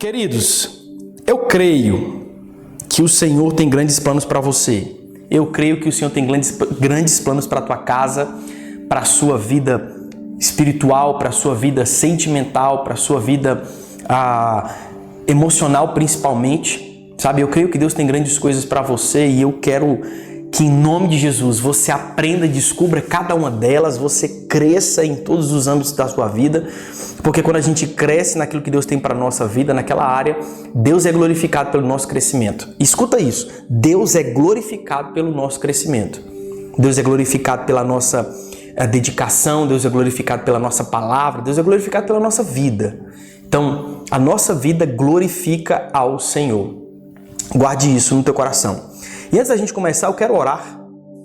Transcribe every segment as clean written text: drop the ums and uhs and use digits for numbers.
Queridos, eu creio que o Senhor tem grandes planos para você. Eu creio que o Senhor tem grandes planos para a tua casa, para a sua vida espiritual, para a sua vida sentimental, para a sua vida emocional principalmente. Sabe, eu creio que Deus tem grandes coisas para você e eu quero que em nome de Jesus você aprenda, descubra cada uma delas, você cresça em todos os âmbitos da sua vida, porque quando a gente cresce naquilo que Deus tem para a nossa vida, naquela área, Deus é glorificado pelo nosso crescimento. Escuta isso, Deus é glorificado pelo nosso crescimento. Deus é glorificado pela nossa dedicação, Deus é glorificado pela nossa palavra, Deus é glorificado pela nossa vida. Então, a nossa vida glorifica ao Senhor. Guarde isso no teu coração. E antes da gente começar, eu quero orar.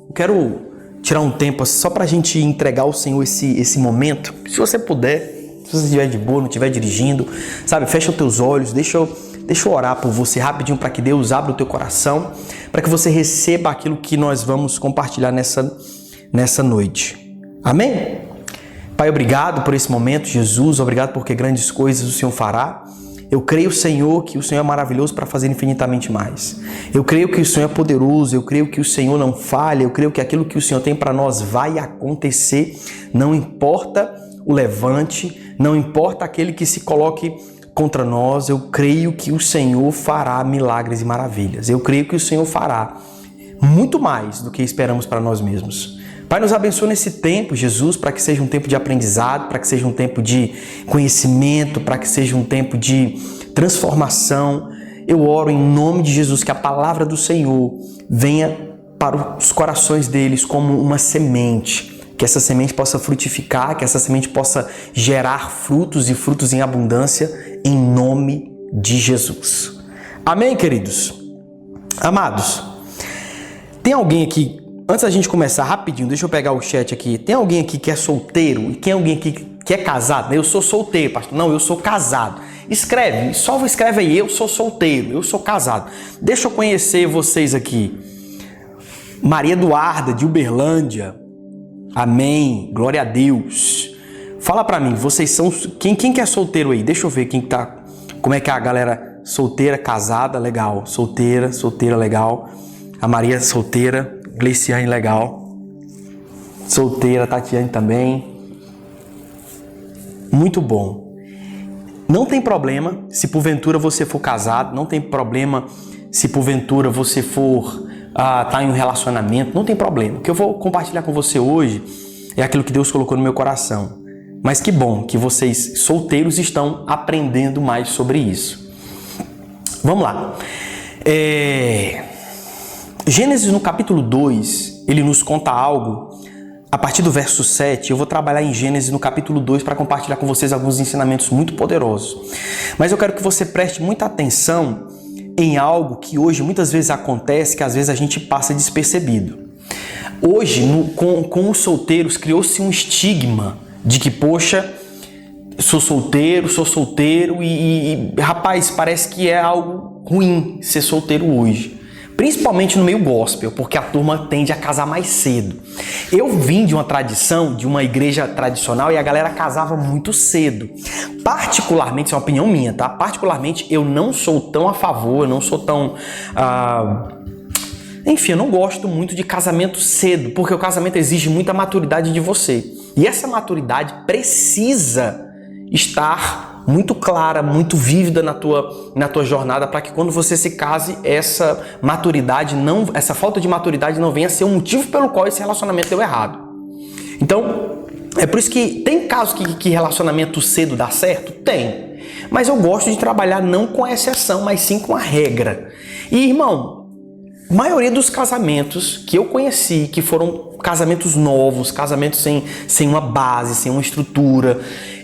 Eu quero tirar um tempo só para a gente entregar ao Senhor esse momento. Se você puder, se você estiver de boa, não estiver dirigindo, sabe, fecha os teus olhos, deixa eu orar por você rapidinho para que Deus abra o teu coração, para que você receba aquilo que nós vamos compartilhar nessa noite. Amém? Pai, obrigado por esse momento, Jesus, obrigado porque grandes coisas o Senhor fará. Eu creio, Senhor, que o Senhor é maravilhoso para fazer infinitamente mais. Eu creio que o Senhor é poderoso, eu creio que o Senhor não falha, eu creio que aquilo que o Senhor tem para nós vai acontecer. Não importa o levante, não importa aquele que se coloque contra nós, eu creio que o Senhor fará milagres e maravilhas. Eu creio que o Senhor fará muito mais do que esperamos para nós mesmos. Pai, nos abençoe nesse tempo, Jesus, para que seja um tempo de aprendizado, para que seja um tempo de conhecimento, para que seja um tempo de transformação. Eu oro em nome de Jesus que a palavra do Senhor venha para os corações deles como uma semente, que essa semente possa frutificar, que essa semente possa gerar frutos e frutos em abundância, em nome de Jesus. Amém, queridos? Amados, tem alguém aqui... Antes da gente começar rapidinho, deixa eu pegar o chat aqui. Tem alguém aqui que é solteiro? E tem alguém aqui que é casado? Eu sou solteiro, pastor. Não, eu sou casado. Escreve, só escreve aí, eu sou solteiro, eu sou casado. Deixa eu conhecer vocês aqui. Maria Eduarda, de Uberlândia. Amém, glória a Deus. Fala pra mim, vocês são... Quem que é solteiro aí? Deixa eu ver quem tá... Como é que é a galera solteira, casada, legal. Solteira, legal. A Maria solteira. Gleiciane, legal. Solteira, Tatiane também. Muito bom. Não tem problema se porventura você for casado, não tem problema se porventura você for tá em um relacionamento, não tem problema. O que eu vou compartilhar com você hoje é aquilo que Deus colocou no meu coração. Mas que bom que vocês solteiros estão aprendendo mais sobre isso. Vamos lá. Gênesis no capítulo 2, ele nos conta algo, a partir do verso 7, eu vou trabalhar em Gênesis no capítulo 2 para compartilhar com vocês alguns ensinamentos muito poderosos. Mas eu quero que você preste muita atenção em algo que hoje muitas vezes acontece, que às vezes a gente passa despercebido. Hoje, com os solteiros, criou-se um estigma de que, poxa, sou solteiro e rapaz, parece que é algo ruim ser solteiro hoje. Principalmente no meio gospel, porque a turma tende a casar mais cedo. Eu vim de uma tradição, de uma igreja tradicional, e a galera casava muito cedo. Particularmente, isso é uma opinião minha, tá? Particularmente, eu não sou tão a favor, eu não sou tão... Enfim, eu não gosto muito de casamento cedo, porque o casamento exige muita maturidade de você. E essa maturidade precisa estar muito clara, muito vívida na tua jornada, para que quando você se case, essa falta de maturidade não venha a ser um motivo pelo qual esse relacionamento deu errado. Então, é por isso que tem casos que relacionamento cedo dá certo? Tem. Mas eu gosto de trabalhar não com a exceção, mas sim com a regra. E, irmão, a maioria dos casamentos que eu conheci, que foram casamentos novos, casamentos sem uma base, sem uma estrutura,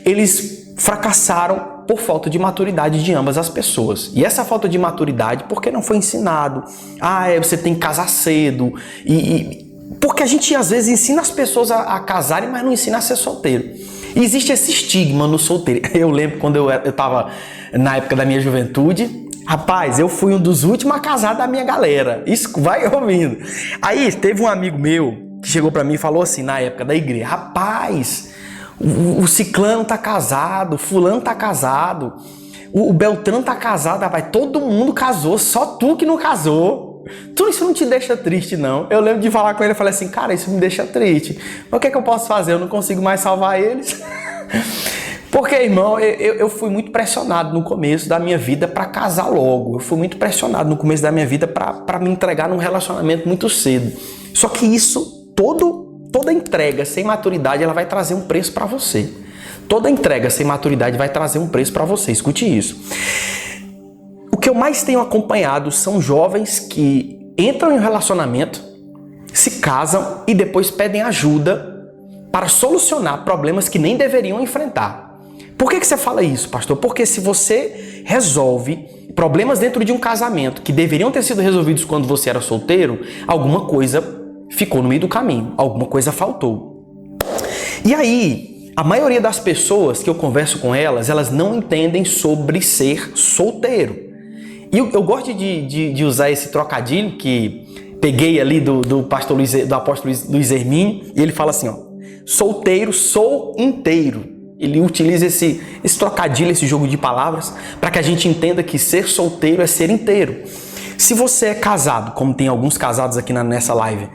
eles fracassaram por falta de maturidade de ambas as pessoas. E essa falta de maturidade, porque não foi ensinado. Você tem que casar cedo. Porque a gente às vezes ensina as pessoas a casarem, mas não ensina a ser solteiro. E existe esse estigma no solteiro. Eu lembro quando eu estava na época da minha juventude, rapaz, eu fui um dos últimos a casar da minha galera. Isso vai ouvindo. Aí teve um amigo meu que chegou para mim e falou assim, na época da igreja, rapaz, o ciclano tá casado, o fulano tá casado, O Beltrano tá casado, rapaz. Todo mundo casou, só tu que não casou. Isso não te deixa triste, não. Eu lembro de falar com ele e falei assim, cara, isso me deixa triste. Mas o que é que eu posso fazer? Eu não consigo mais salvar eles. Porque, irmão, eu fui muito pressionado no começo da minha vida para casar logo. Eu fui muito pressionado no começo da minha vida para me entregar num relacionamento muito cedo. Só que isso, toda entrega sem maturidade, ela vai trazer um preço para você. Toda entrega sem maturidade vai trazer um preço para você. Escute isso. O que eu mais tenho acompanhado são jovens que entram em um relacionamento, se casam e depois pedem ajuda para solucionar problemas que nem deveriam enfrentar. Por que você fala isso, pastor? Porque se você resolve problemas dentro de um casamento que deveriam ter sido resolvidos quando você era solteiro, alguma coisa ficou no meio do caminho, alguma coisa faltou. E aí, a maioria das pessoas que eu converso com elas não entendem sobre ser solteiro. E eu gosto de usar esse trocadilho que peguei ali do apóstolo Luiz Hermínio, e ele fala assim, ó, solteiro, sou inteiro. Ele utiliza esse trocadilho, esse jogo de palavras, para que a gente entenda que ser solteiro é ser inteiro. Se você é casado, como tem alguns casados aqui nessa live,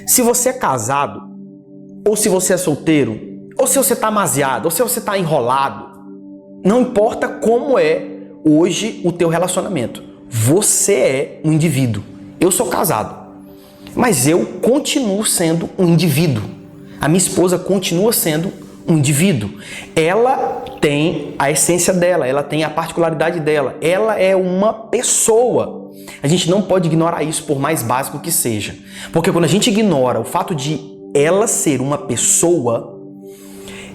se você é casado, ou se você é solteiro, ou se você está amaziado, ou se você está enrolado, não importa como é hoje o teu relacionamento. Você é um indivíduo. Eu sou casado, mas eu continuo sendo um indivíduo. A minha esposa continua sendo um indivíduo. Ela tem a essência dela, ela tem a particularidade dela, ela é uma pessoa. A gente não pode ignorar isso, por mais básico que seja. Porque quando a gente ignora o fato de ela ser uma pessoa,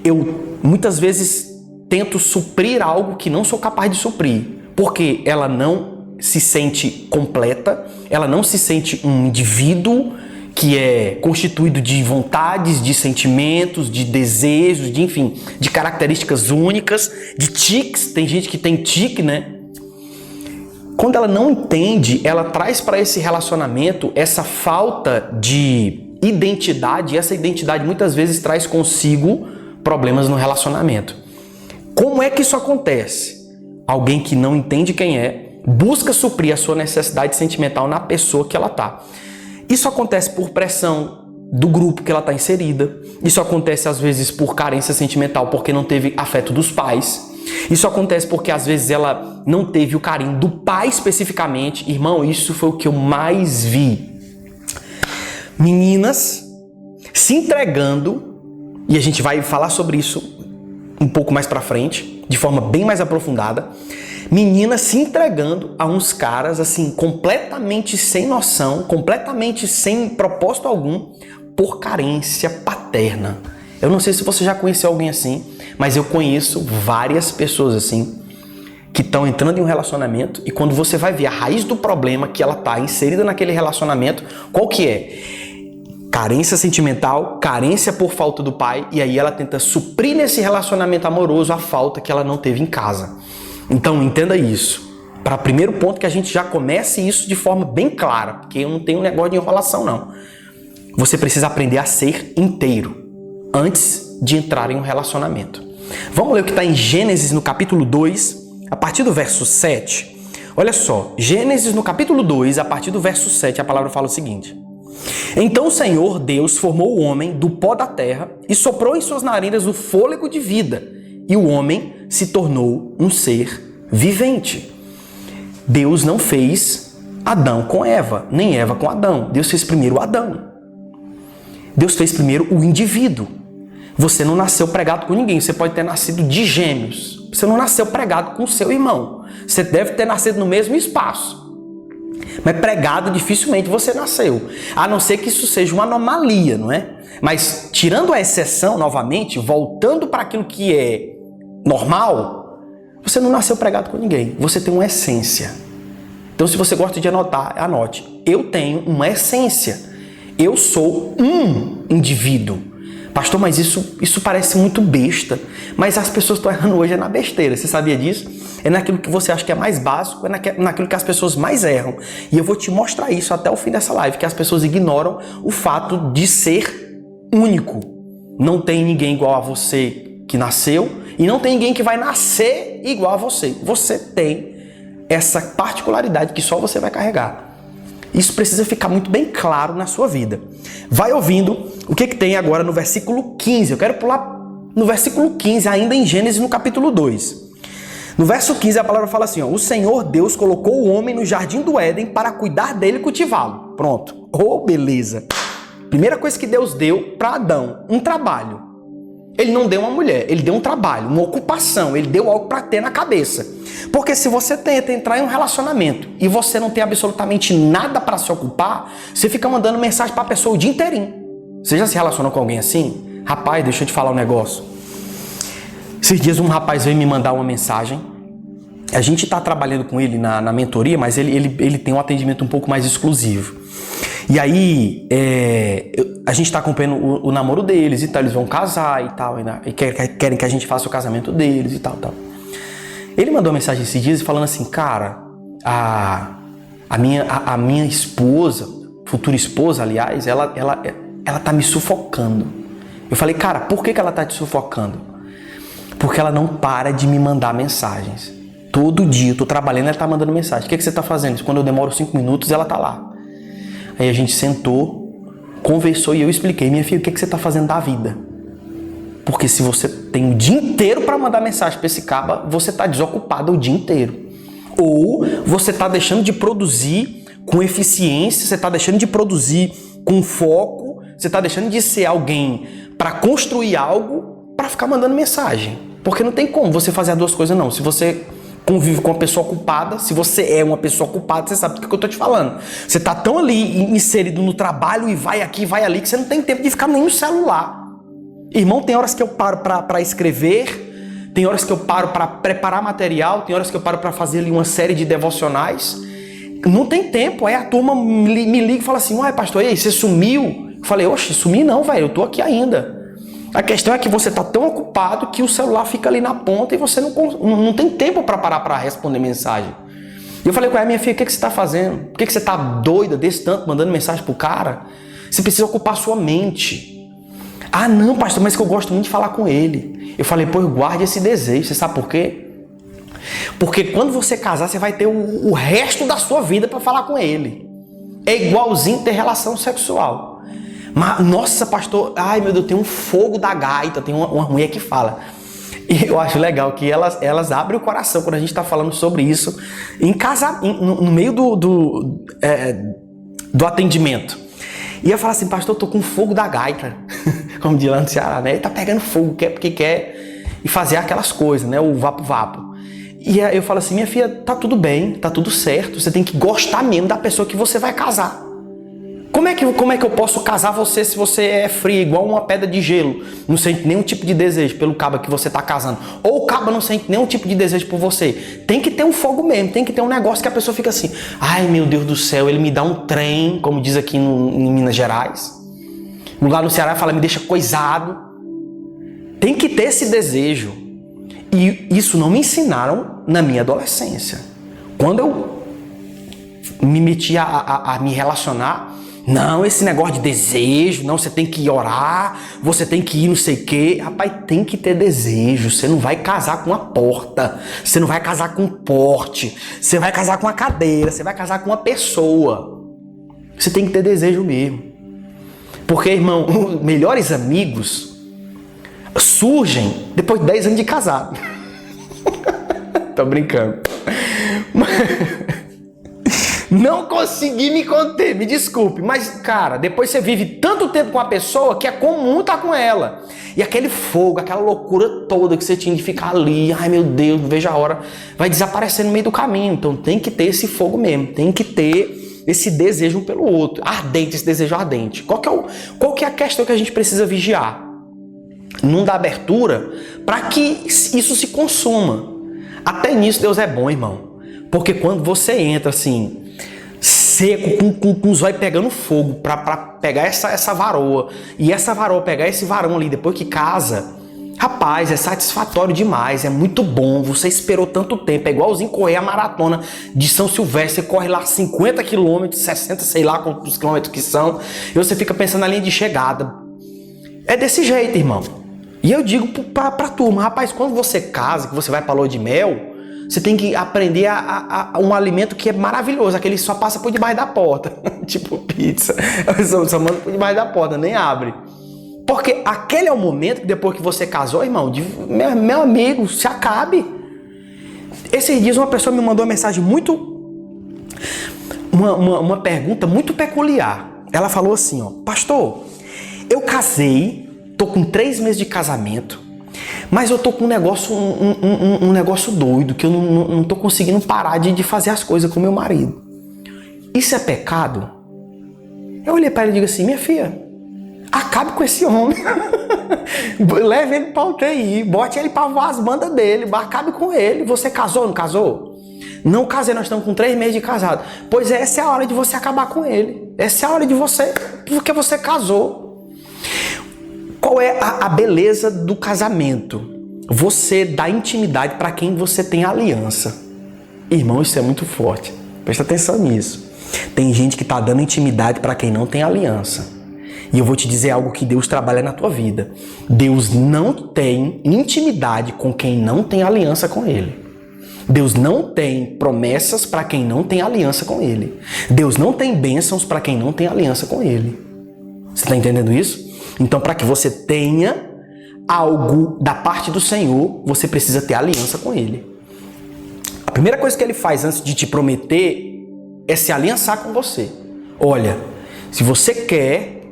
eu muitas vezes tento suprir algo que não sou capaz de suprir. Porque ela não se sente completa, ela não se sente um indivíduo que é constituído de vontades, de sentimentos, de desejos, de características únicas, de tiques. Tem gente que tem tique, né? Quando ela não entende, ela traz para esse relacionamento essa falta de identidade, e essa identidade muitas vezes traz consigo problemas no relacionamento. Como é que isso acontece? Alguém que não entende quem é, busca suprir a sua necessidade sentimental na pessoa que ela está. Isso acontece por pressão do grupo que ela está inserida. Isso acontece às vezes por carência sentimental, porque não teve afeto dos pais. Isso acontece porque às vezes ela não teve o carinho do pai especificamente. Irmão, isso foi o que eu mais vi. Meninas se entregando, e a gente vai falar sobre isso um pouco mais pra frente, de forma bem mais aprofundada. Meninas se entregando a uns caras assim, completamente sem noção, completamente sem propósito algum, por carência paterna. Eu não sei se você já conheceu alguém assim, mas eu conheço várias pessoas assim, que estão entrando em um relacionamento, e quando você vai ver a raiz do problema que ela está inserida naquele relacionamento, qual que é? Carência sentimental, carência por falta do pai, e aí ela tenta suprir nesse relacionamento amoroso a falta que ela não teve em casa. Então entenda isso. Para o primeiro ponto que a gente já comece isso de forma bem clara, porque eu não tenho um negócio de enrolação não. Você precisa aprender a ser inteiro antes de entrar em um relacionamento. Vamos ler o que está em Gênesis no capítulo 2, a partir do verso 7. Olha só, Gênesis no capítulo 2, a partir do verso 7, a palavra fala o seguinte: Então o Senhor Deus formou o homem do pó da terra e soprou em suas narinas o fôlego de vida, e o homem se tornou um ser vivente. Deus não fez Adão com Eva, nem Eva com Adão. Deus fez primeiro Adão. Deus fez primeiro o indivíduo. Você não nasceu pregado com ninguém. Você pode ter nascido de gêmeos. Você não nasceu pregado com o seu irmão. Você deve ter nascido no mesmo espaço. Mas pregado dificilmente você nasceu. A não ser que isso seja uma anomalia, não é? Mas tirando a exceção, novamente, voltando para aquilo que é normal, você não nasceu pregado com ninguém. Você tem uma essência. Então, se você gosta de anotar, anote. Eu tenho uma essência. Eu sou um indivíduo. Pastor, mas isso parece muito besta. Mas as pessoas estão errando hoje na besteira. Você sabia disso? É naquilo que você acha que é mais básico, é naquilo que as pessoas mais erram. E eu vou te mostrar isso até o fim dessa live, que as pessoas ignoram o fato de ser único. Não tem ninguém igual a você que nasceu, e não tem ninguém que vai nascer ser igual a você. Você tem essa particularidade que só você vai carregar. Isso precisa ficar muito bem claro na sua vida. Vai ouvindo o que tem agora no versículo 15. Eu quero pular no versículo 15, ainda em Gênesis, no capítulo 2. No verso 15, a palavra fala assim, ó, o Senhor Deus colocou o homem no jardim do Éden para cuidar dele e cultivá-lo. Pronto. Oh, beleza. Primeira coisa que Deus deu para Adão, um trabalho. Ele não deu uma mulher, ele deu um trabalho, uma ocupação, ele deu algo para ter na cabeça. Porque se você tenta entrar em um relacionamento e você não tem absolutamente nada para se ocupar, você fica mandando mensagem para a pessoa o dia inteirinho. Você já se relacionou com alguém assim? Rapaz, deixa eu te falar um negócio. Esses dias um rapaz veio me mandar uma mensagem. A gente está trabalhando com ele na mentoria, mas ele tem um atendimento um pouco mais exclusivo. E aí, a gente está acompanhando o namoro deles e tal, eles vão casar e tal, e querem que a gente faça o casamento deles e tal. Ele mandou uma mensagem esses dias falando assim, cara, a minha esposa, futura esposa, aliás, ela tá me sufocando. Eu falei, cara, por que ela tá te sufocando? Porque ela não para de me mandar mensagens. Todo dia eu tô trabalhando, ela tá mandando mensagem. O que você tá fazendo? Quando eu demoro 5 minutos, ela tá lá. Aí a gente sentou, conversou e eu expliquei, minha filha, o que você tá fazendo da vida? Porque se você tem o dia inteiro para mandar mensagem para esse caba, você tá desocupado o dia inteiro. Ou você tá deixando de produzir com eficiência, você tá deixando de produzir com foco, você tá deixando de ser alguém para construir algo para ficar mandando mensagem. Porque não tem como você fazer as duas coisas não. Se você convive com uma pessoa ocupada, se você é uma pessoa ocupada, você sabe do que eu tô te falando. Você tá tão ali inserido no trabalho e vai aqui, vai ali, que você não tem tempo de ficar nem no celular. Irmão, tem horas que eu paro para escrever, tem horas que eu paro para preparar material, tem horas que eu paro para fazer ali uma série de devocionais. Não tem tempo. Aí a turma me liga e fala assim, uai, pastor, e aí, você sumiu? Eu falei, oxe, sumi não, velho, eu tô aqui ainda. A questão é que você está tão ocupado que o celular fica ali na ponta e você não tem tempo para parar para responder mensagem. E eu falei com ela, minha filha, o que você está fazendo? Por que você está doida desse tanto, mandando mensagem pro cara? Você precisa ocupar sua mente. Ah, não, pastor, mas que eu gosto muito de falar com ele. Eu falei, pô, guarde esse desejo. Você sabe por quê? Porque quando você casar, você vai ter o resto da sua vida para falar com ele. É igualzinho ter relação sexual. Mas, nossa, pastor, ai meu Deus, tem um fogo da gaita, tem uma mulher que fala. E eu acho legal que elas abrem o coração quando a gente está falando sobre isso em casa, no meio do atendimento. E eu falo assim, pastor, eu tô com fogo da gaita, como diz lá no Ceará, né? Ele tá pegando fogo, porque quer e fazer aquelas coisas, né? O vapo-vapo. E eu falo assim, minha filha, tá tudo bem, tá tudo certo, você tem que gostar mesmo da pessoa que você vai casar. Como é que eu posso casar você se você é frio, igual uma pedra de gelo? Não sente nenhum tipo de desejo pelo caba que você tá casando. Ou o caba não sente nenhum tipo de desejo por você. Tem que ter um fogo mesmo, tem que ter um negócio que a pessoa fica assim, ai meu Deus do céu, ele me dá um trem, como diz aqui em Minas Gerais. Lá no Ceará fala, me deixa coisado. Tem que ter esse desejo. E isso não me ensinaram na minha adolescência. Quando eu me meti a me relacionar, não, esse negócio de desejo, não, você tem que orar, você tem que ir não sei o quê. Rapaz, tem que ter desejo. Você não vai casar com uma porta, você não vai casar com um porte, você vai casar com uma cadeira, você vai casar com uma pessoa. Você tem que ter desejo mesmo. Porque, irmão, os melhores amigos surgem depois de 10 anos de casado. Tô brincando. Não consegui me conter, me desculpe, mas, cara, depois você vive tanto tempo com a pessoa que é comum estar com ela. E aquele fogo, aquela loucura toda que você tinha de ficar ali, ai meu Deus, não vejo a hora, vai desaparecer no meio do caminho. Então tem que ter esse fogo mesmo, tem que ter esse desejo um pelo outro, ardente, esse desejo ardente. Qual que é a questão que a gente precisa vigiar? Não dar abertura para que isso se consuma. Até nisso Deus é bom, irmão. Porque quando você entra assim, seco, com os olhos pegando fogo, para pegar essa varoa, e essa varoa pegar esse varão ali depois que casa, rapaz, é satisfatório demais, é muito bom. Você esperou tanto tempo, é igualzinho correr a maratona de São Silvestre, você corre lá 50 quilômetros, 60, sei lá quantos quilômetros que são, e você fica pensando na linha de chegada. É desse jeito, irmão. E eu digo pra turma, rapaz, quando você casa, que você vai pra lua de mel, você tem que aprender a um alimento que é maravilhoso, aquele só passa por debaixo da porta. Tipo pizza. Só manda por debaixo da porta, nem abre. Porque aquele é o momento que depois que você casou, irmão, meu amigo, se acabe. Esses dias uma pessoa me mandou uma mensagem uma pergunta muito peculiar. Ela falou assim, ó, pastor, eu casei, tô com 3 meses de casamento, mas eu tô com um negócio doido, que eu não tô conseguindo parar de fazer as coisas com meu marido. Isso é pecado? Eu olhei para ela e digo assim, minha filha, acabe com esse homem. Leve ele para UTI, bote ele para voar as bandas dele, acabe com ele. Você casou, não casou? Não casei, nós estamos com 3 meses de casado. Pois é, essa é a hora de você acabar com ele. Essa é a hora de você, porque você casou. Qual é a beleza do casamento? Você dá intimidade para quem você tem aliança. Irmão, isso é muito forte. Presta atenção nisso. Tem gente que está dando intimidade para quem não tem aliança. E eu vou te dizer algo que Deus trabalha na tua vida. Deus não tem intimidade com quem não tem aliança com Ele. Deus não tem promessas para quem não tem aliança com Ele. Deus não tem bênçãos para quem não tem aliança com Ele. Você está entendendo isso? Então, para que você tenha algo da parte do Senhor, você precisa ter aliança com Ele. A primeira coisa que Ele faz antes de te prometer é se aliançar com você. Olha, se você quer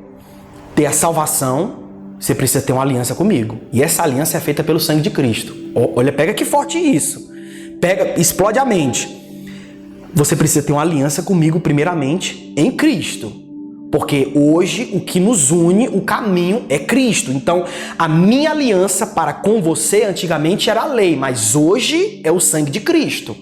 ter a salvação, você precisa ter uma aliança comigo. E essa aliança é feita pelo sangue de Cristo. Olha, pega que forte isso. Pega, explode a mente. Você precisa ter uma aliança comigo, primeiramente, em Cristo. Porque hoje o que nos une, o caminho é Cristo. Então, a minha aliança para com você antigamente era a lei, mas hoje é o sangue de Cristo.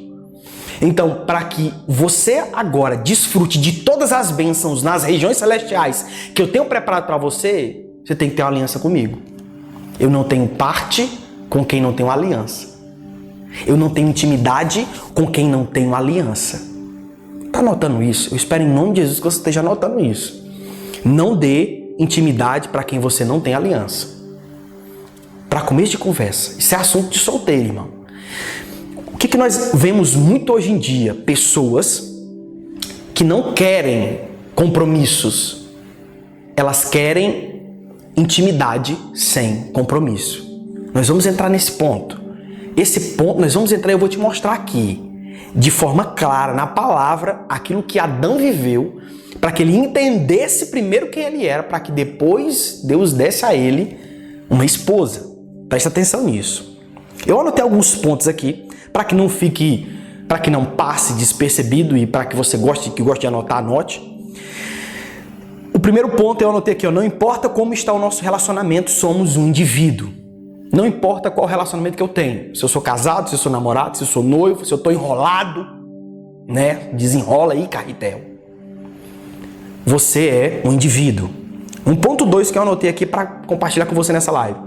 Então, para que você agora desfrute de todas as bênçãos nas regiões celestiais que eu tenho preparado para você, você tem que ter uma aliança comigo. Eu não tenho parte com quem não tem uma aliança. Eu não tenho intimidade com quem não tem uma aliança. Tá anotando isso? Eu espero em nome de Jesus que você esteja anotando isso. Não dê intimidade para quem você não tem aliança. Para começo de conversa. Isso é assunto de solteiro, irmão. O que nós vemos muito hoje em dia? Pessoas que não querem compromissos. Elas querem intimidade sem compromisso. Nós vamos entrar nesse ponto. Esse ponto nós vamos entrar, eu vou te mostrar aqui, de forma clara, na palavra, aquilo que Adão viveu, para que ele entendesse primeiro quem ele era, para que depois Deus desse a ele uma esposa. Presta atenção nisso. Eu anotei alguns pontos aqui, para que não fique, para que não passe despercebido e para que você goste de anotar, anote. O primeiro ponto eu anotei aqui, ó, não importa como está o nosso relacionamento, somos um indivíduo. Não importa qual relacionamento que eu tenho. Se eu sou casado, se eu sou namorado, se eu sou noivo, se eu estou enrolado, né? Desenrola aí, carretel. Você é um indivíduo. 1.2 que eu anotei aqui para compartilhar com você nessa live.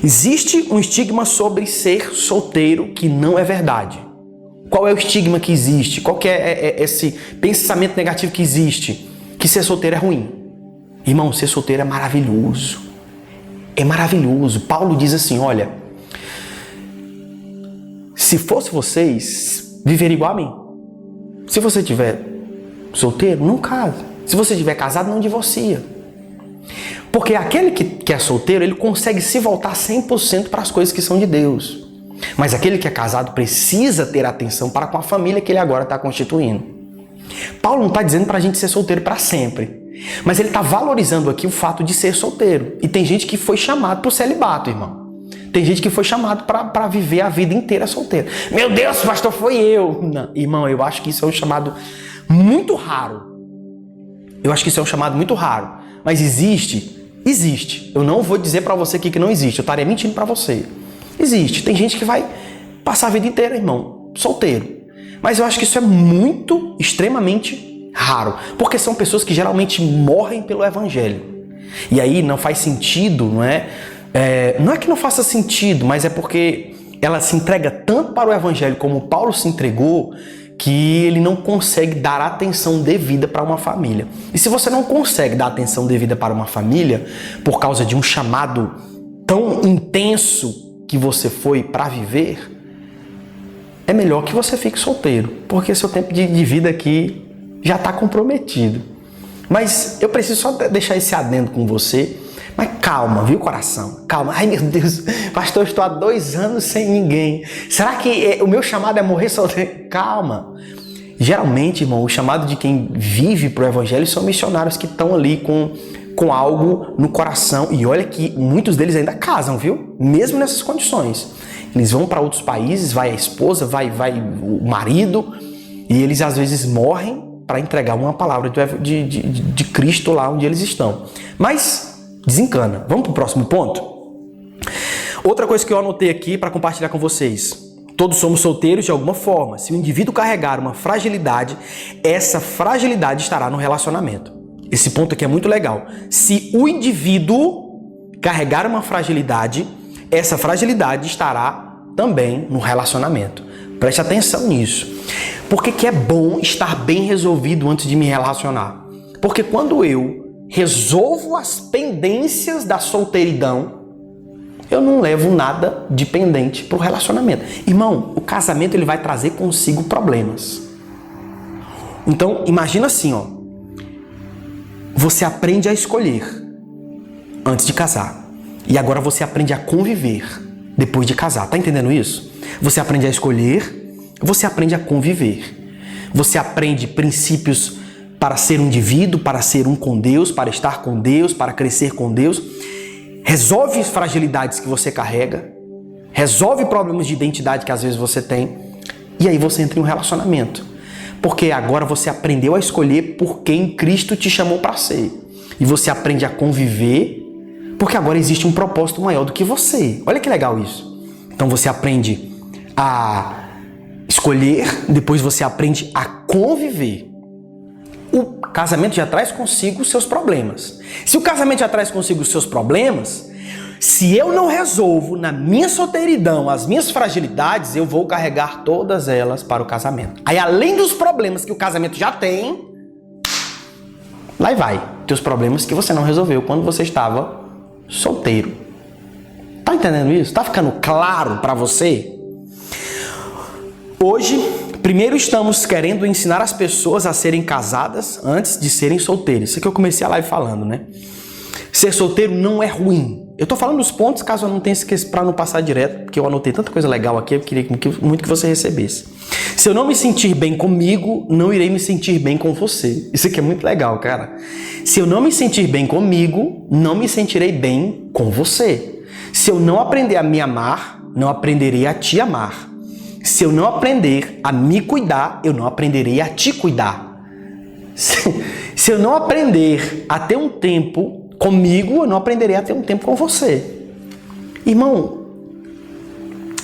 Existe um estigma sobre ser solteiro que não é verdade. Qual é o estigma que existe? Qual que é esse pensamento negativo que existe? Que ser solteiro é ruim. Irmão, ser solteiro é maravilhoso. É maravilhoso. Paulo diz assim, olha, se fosse vocês, viver igual a mim. Se você estiver solteiro, não casa. Se você estiver casado, não divorcia. Porque aquele que é solteiro, ele consegue se voltar 100% para as coisas que são de Deus. Mas aquele que é casado precisa ter atenção para com a família que ele agora está constituindo. Paulo não está dizendo para a gente ser solteiro para sempre. Mas ele está valorizando aqui o fato de ser solteiro. E tem gente que foi chamado para o celibato, irmão. Tem gente que foi chamado para viver a vida inteira solteiro. Meu Deus, pastor, foi eu. Não, irmão, eu acho que isso é um chamado muito raro. Eu acho que isso é um chamado muito raro. Mas existe. Existe. Eu não vou dizer para você aqui que não existe. Eu estaria mentindo para você. Existe. Tem gente que vai passar a vida inteira, irmão, solteiro. Mas eu acho que isso é muito, extremamente raro, porque são pessoas que geralmente morrem pelo evangelho. E aí não faz sentido, não é? Não é que não faça sentido, mas é porque ela se entrega tanto para o evangelho como Paulo se entregou, que ele não consegue dar atenção devida para uma família. E se você não consegue dar atenção devida para uma família, por causa de um chamado tão intenso que você foi para viver, é melhor que você fique solteiro, porque seu tempo de vida aqui já está comprometido. Mas eu preciso só deixar esse adendo com você. Mas calma, viu, coração? Calma. Ai, meu Deus, pastor, eu estou há 2 anos sem ninguém. Será que o meu chamado é morrer solteiro? Calma. Geralmente, irmão, o chamado de quem vive pro evangelho são missionários que estão ali com algo no coração. E olha que muitos deles ainda casam, viu? Mesmo nessas condições. Eles vão para outros países, vai a esposa, vai o marido, e eles às vezes morrem para entregar uma palavra de Cristo lá onde eles estão. Mas desencana. Vamos para o próximo ponto? Outra coisa que eu anotei aqui para compartilhar com vocês. Todos somos solteiros de alguma forma. Se o indivíduo carregar uma fragilidade, essa fragilidade estará no relacionamento. Esse ponto aqui é muito legal. Se o indivíduo carregar uma fragilidade, essa fragilidade estará também no relacionamento. Preste atenção nisso. Por que é bom estar bem resolvido antes de me relacionar? Porque quando eu resolvo as pendências da solteiridão, eu não levo nada de pendente para o relacionamento. Irmão, o casamento ele vai trazer consigo problemas. Então, imagina assim, ó. Você aprende a escolher antes de casar. E agora você aprende a conviver depois de casar. Tá entendendo isso? Você aprende a escolher, você aprende a conviver. Você aprende princípios para ser um indivíduo, para ser um com Deus, para estar com Deus, para crescer com Deus. Resolve fragilidades que você carrega, resolve problemas de identidade que às vezes você tem, e aí você entra em um relacionamento. Porque agora você aprendeu a escolher por quem Cristo te chamou para ser. E você aprende a conviver, porque agora existe um propósito maior do que você. Olha que legal isso. Então você aprende a escolher, depois você aprende a conviver. O casamento já traz consigo os seus problemas. Se o casamento já traz consigo os seus problemas, se eu não resolvo na minha solteiridão as minhas fragilidades, eu vou carregar todas elas para o casamento. Aí, além dos problemas que o casamento já tem, lá vai, teus problemas que você não resolveu quando você estava solteiro. Tá entendendo isso? Tá ficando claro para você? Hoje, primeiro estamos querendo ensinar as pessoas a serem casadas antes de serem solteiras. Isso que eu comecei a live falando, né? Ser solteiro não é ruim. Eu tô falando os pontos, caso eu não tenha esquecido, para não passar direto, porque eu anotei tanta coisa legal aqui, eu queria muito que você recebesse. Se eu não me sentir bem comigo, não irei me sentir bem com você. Isso aqui é muito legal, cara. Se eu não me sentir bem comigo, não me sentirei bem com você. Se eu não aprender a me amar, não aprenderei a te amar. Se eu não aprender a me cuidar, eu não aprenderei a te cuidar. Se eu não aprender a ter um tempo comigo, eu não aprenderei a ter um tempo com você. Irmão,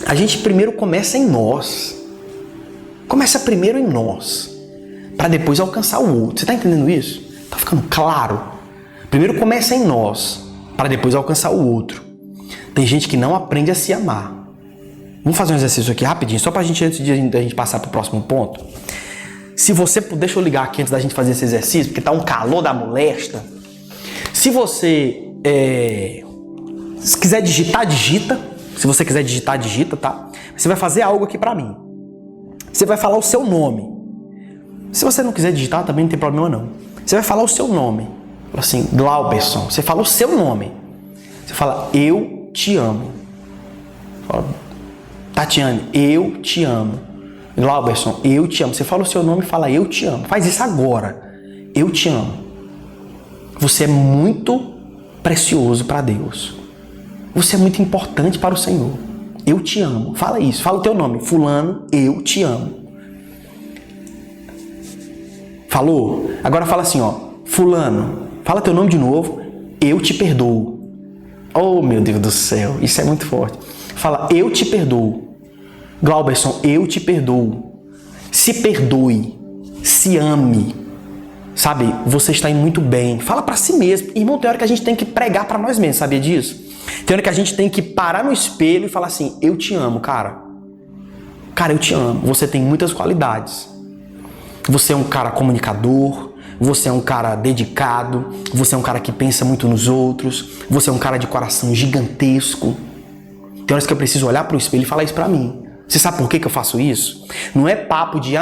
a gente primeiro começa em nós. Começa primeiro em nós, para depois alcançar o outro. Você tá entendendo isso? Tá ficando claro? Primeiro começa em nós, para depois alcançar o outro. Tem gente que não aprende a se amar. Vamos fazer um exercício aqui rapidinho, só pra gente, antes de a gente passar pro próximo ponto. Se você, deixa eu ligar aqui antes da gente fazer esse exercício, porque tá um calor da molesta. Se você se quiser digitar, digita. Se você quiser digitar, digita, tá? Você vai fazer algo aqui pra mim. Você vai falar o seu nome. Se você não quiser digitar, também não tem problema não. Você vai falar o seu nome. Assim, Glauberson. Você fala o seu nome. Você fala, eu te amo. Fala, Tatiane, eu te amo. Glauberson, eu te amo. Você fala o seu nome e fala, eu te amo. Faz isso agora. Eu te amo. Você é muito precioso para Deus. Você é muito importante para o Senhor. Eu te amo. Fala isso. Fala o teu nome. Fulano, eu te amo. Falou? Agora fala assim, ó. Fulano, fala teu nome de novo. Eu te perdoo. Oh, meu Deus do céu. Isso é muito forte. Fala, eu te perdoo. Glauberson, eu te perdoo. Se perdoe. Se ame. Sabe? Você está indo muito bem. Fala para si mesmo. Irmão, tem hora que a gente tem que pregar para nós mesmos. Sabia disso? Tem hora que a gente tem que parar no espelho e falar assim, eu te amo, cara. Cara, eu te amo. Você tem muitas qualidades. Você é um cara comunicador. você é um cara dedicado, você é um cara que pensa muito nos outros, você é um cara de coração gigantesco. Tem horas que eu preciso olhar para o espelho e falar isso para mim. Você sabe por que eu faço isso? Não é papo de,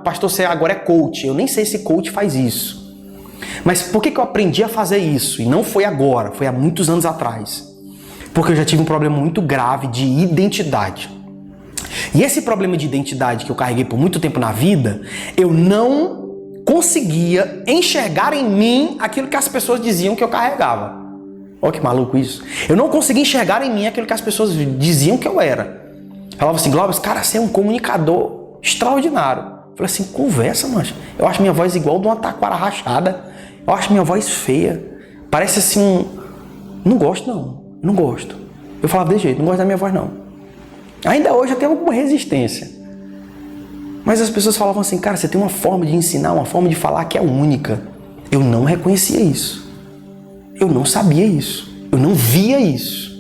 pastor, você agora é coach. Eu nem sei se coach faz isso. Mas por que eu aprendi a fazer isso? E não foi agora, foi há muitos anos atrás. Porque eu já tive um problema muito grave de identidade. E esse problema de identidade que eu carreguei por muito tempo na vida, eu não conseguia enxergar em mim aquilo que as pessoas diziam que eu carregava. Olha que maluco isso. Eu não conseguia enxergar em mim aquilo que as pessoas diziam que eu era. Falava assim, Glóbis, cara, você é um comunicador extraordinário. Eu falei assim, conversa, mancha. Eu acho minha voz igual de uma taquara rachada. Eu acho minha voz feia. Parece assim, não gosto não. Não gosto. Eu falava desse jeito, não gosto da minha voz não. Ainda hoje eu tenho alguma resistência. Mas as pessoas falavam assim, cara, você tem uma forma de ensinar, uma forma de falar que é única. Eu não reconhecia isso. Eu não sabia isso. Eu não via isso.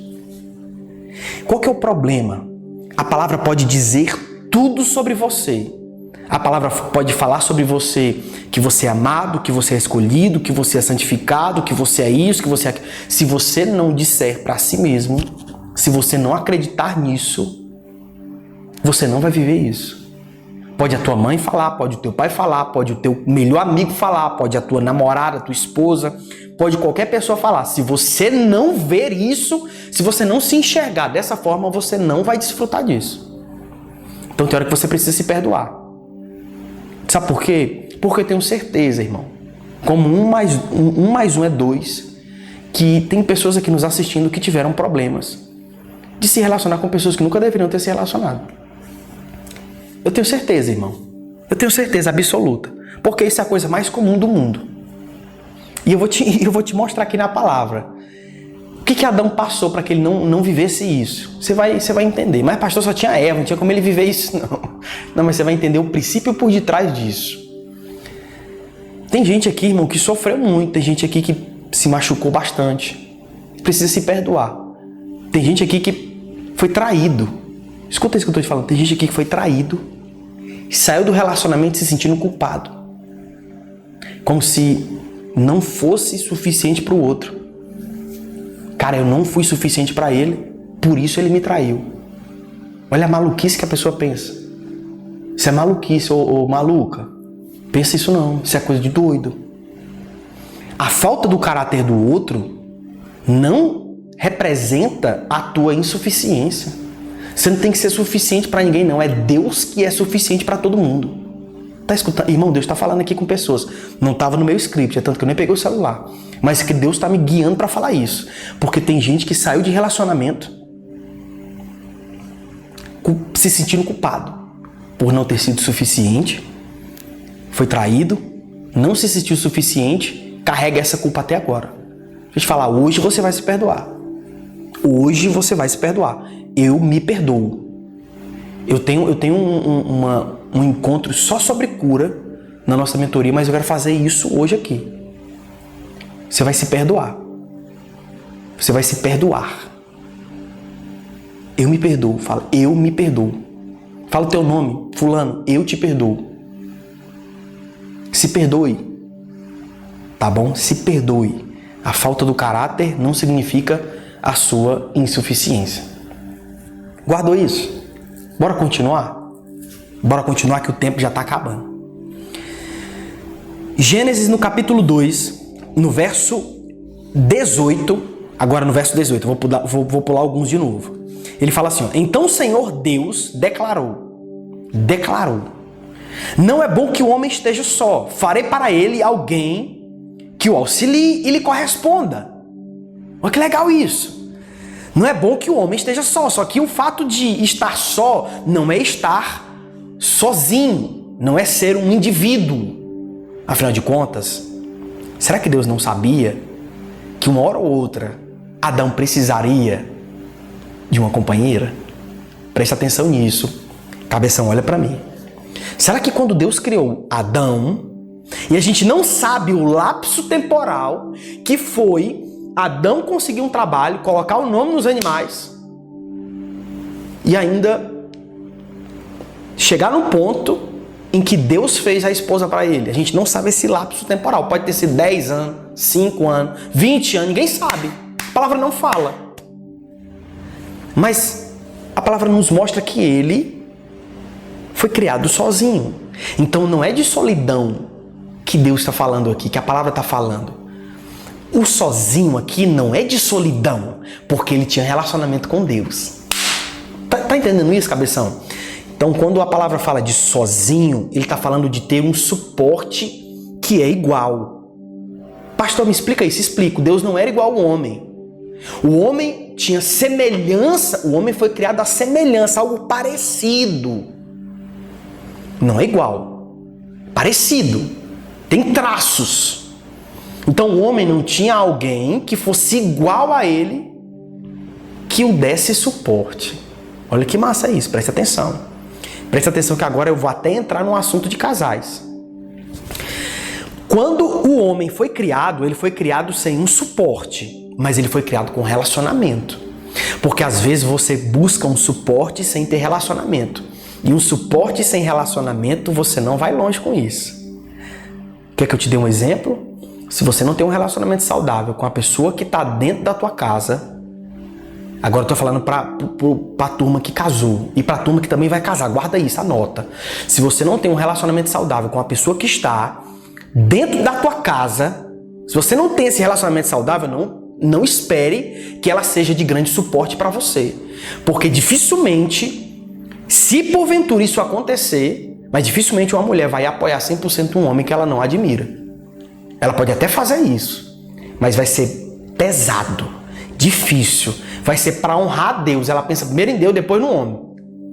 Qual que é o problema? A palavra pode dizer tudo sobre você. A palavra pode falar sobre você, que você é amado, que você é escolhido, que você é santificado, que você é isso, que você é... Se você não disser para si mesmo, se você não acreditar nisso, você não vai viver isso. Pode a tua mãe falar, pode o teu pai falar, pode o teu melhor amigo falar, pode a tua namorada, a tua esposa, pode qualquer pessoa falar. Se você não ver isso, se você não se enxergar dessa forma, você não vai desfrutar disso. Então tem hora que você precisa se perdoar. Sabe por quê? Porque eu tenho certeza, irmão, como um mais um é 2, que tem pessoas aqui nos assistindo que tiveram problemas de se relacionar com pessoas que nunca deveriam ter se relacionado. Eu tenho certeza, irmão. Eu tenho certeza absoluta. Porque isso é a coisa mais comum do mundo. E eu vou te mostrar aqui na palavra. O que Adão passou para que ele não vivesse isso? Você vai entender. Mas pastor, só tinha Eva, não tinha como ele viver isso, não. Não, mas você vai entender o princípio por detrás disso. Tem gente aqui, irmão, que sofreu muito. Tem gente aqui que se machucou bastante. Precisa se perdoar. Tem gente aqui que foi traído. Escuta isso que eu estou te falando. Tem gente aqui que foi traído, saiu do relacionamento se sentindo culpado. Como se não fosse suficiente para o outro. Cara, eu não fui suficiente para ele, por isso ele me traiu. Olha a maluquice que a pessoa pensa. Isso é maluquice, ô maluca. Pensa isso não, isso é coisa de doido. A falta do caráter do outro não representa a tua insuficiência. Você não tem que ser suficiente para ninguém, não. É Deus que é suficiente para todo mundo. Tá escutando? Irmão, Deus está falando aqui com pessoas. Não estava no meu script, é tanto que eu nem peguei o celular. Mas que Deus está me guiando para falar isso. Porque tem gente que saiu de relacionamento se sentindo culpado por não ter sido suficiente, foi traído, não se sentiu suficiente, carrega essa culpa até agora. Deixa eu te falar, hoje você vai se perdoar. Hoje você vai se perdoar. Eu me perdoo. Eu tenho um encontro só sobre cura na nossa mentoria, mas eu quero fazer isso hoje aqui. Você vai se perdoar. Você vai se perdoar. Eu me perdoo. Fala, eu me perdoo. Fala o teu nome, fulano, eu te perdoo. Se perdoe. Tá bom? Se perdoe. A falta do caráter não significa a sua insuficiência. Guardou isso? Bora continuar? Bora continuar que o tempo já está acabando. Gênesis no capítulo 2, no verso 18, agora no verso 18, vou pular alguns de novo. Ele fala assim, ó, então o Senhor Deus declarou, não é bom que o homem esteja só, farei para ele alguém que o auxilie e lhe corresponda. Olha que legal isso. Não é bom que o homem esteja só que o fato de estar só não é estar sozinho, não é ser um indivíduo. Afinal de contas, será que Deus não sabia que uma hora ou outra Adão precisaria de uma companheira? Presta atenção nisso. Cabeção, olha para mim. Será que quando Deus criou Adão, e a gente não sabe o lapso temporal que foi Adão conseguir um trabalho, colocar o nome nos animais e ainda chegar no ponto em que Deus fez a esposa para ele. A gente não sabe esse lapso temporal. Pode ter sido 10 anos, 5 anos, 20 anos, ninguém sabe. A palavra não fala. Mas a palavra nos mostra que ele foi criado sozinho. Então não é de solidão que Deus está falando aqui, que a palavra está falando. O sozinho aqui não é de solidão, porque ele tinha relacionamento com Deus. Tá entendendo isso, cabeção? Então, quando a palavra fala de sozinho, ele está falando de ter um suporte que é igual. Pastor, me explica isso. Explico. Deus não era igual ao homem. O homem tinha semelhança, o homem foi criado à semelhança, algo parecido. Não é igual. Parecido. Tem traços. Então, o homem não tinha alguém que fosse igual a ele, que o desse suporte. Olha que massa isso, presta atenção. Presta atenção que agora eu vou até entrar no assunto de casais. Quando o homem foi criado, ele foi criado sem um suporte, mas ele foi criado com relacionamento. Porque às vezes você busca um suporte sem ter relacionamento. E um suporte sem relacionamento, você não vai longe com isso. Quer que eu te dê um exemplo? Se você não tem um relacionamento saudável com a pessoa que está dentro da tua casa, agora eu tô falando para a turma que casou e para a turma que também vai casar. Guarda isso, anota. Se você não tem um relacionamento saudável com a pessoa que está dentro da tua casa, se você não tem esse relacionamento saudável, não espere que ela seja de grande suporte para você. Porque dificilmente, se porventura isso acontecer, mas dificilmente uma mulher vai apoiar 100% um homem que ela não admira. Ela pode até fazer isso, mas vai ser pesado, difícil. Vai ser para honrar a Deus. Ela pensa primeiro em Deus, depois no homem.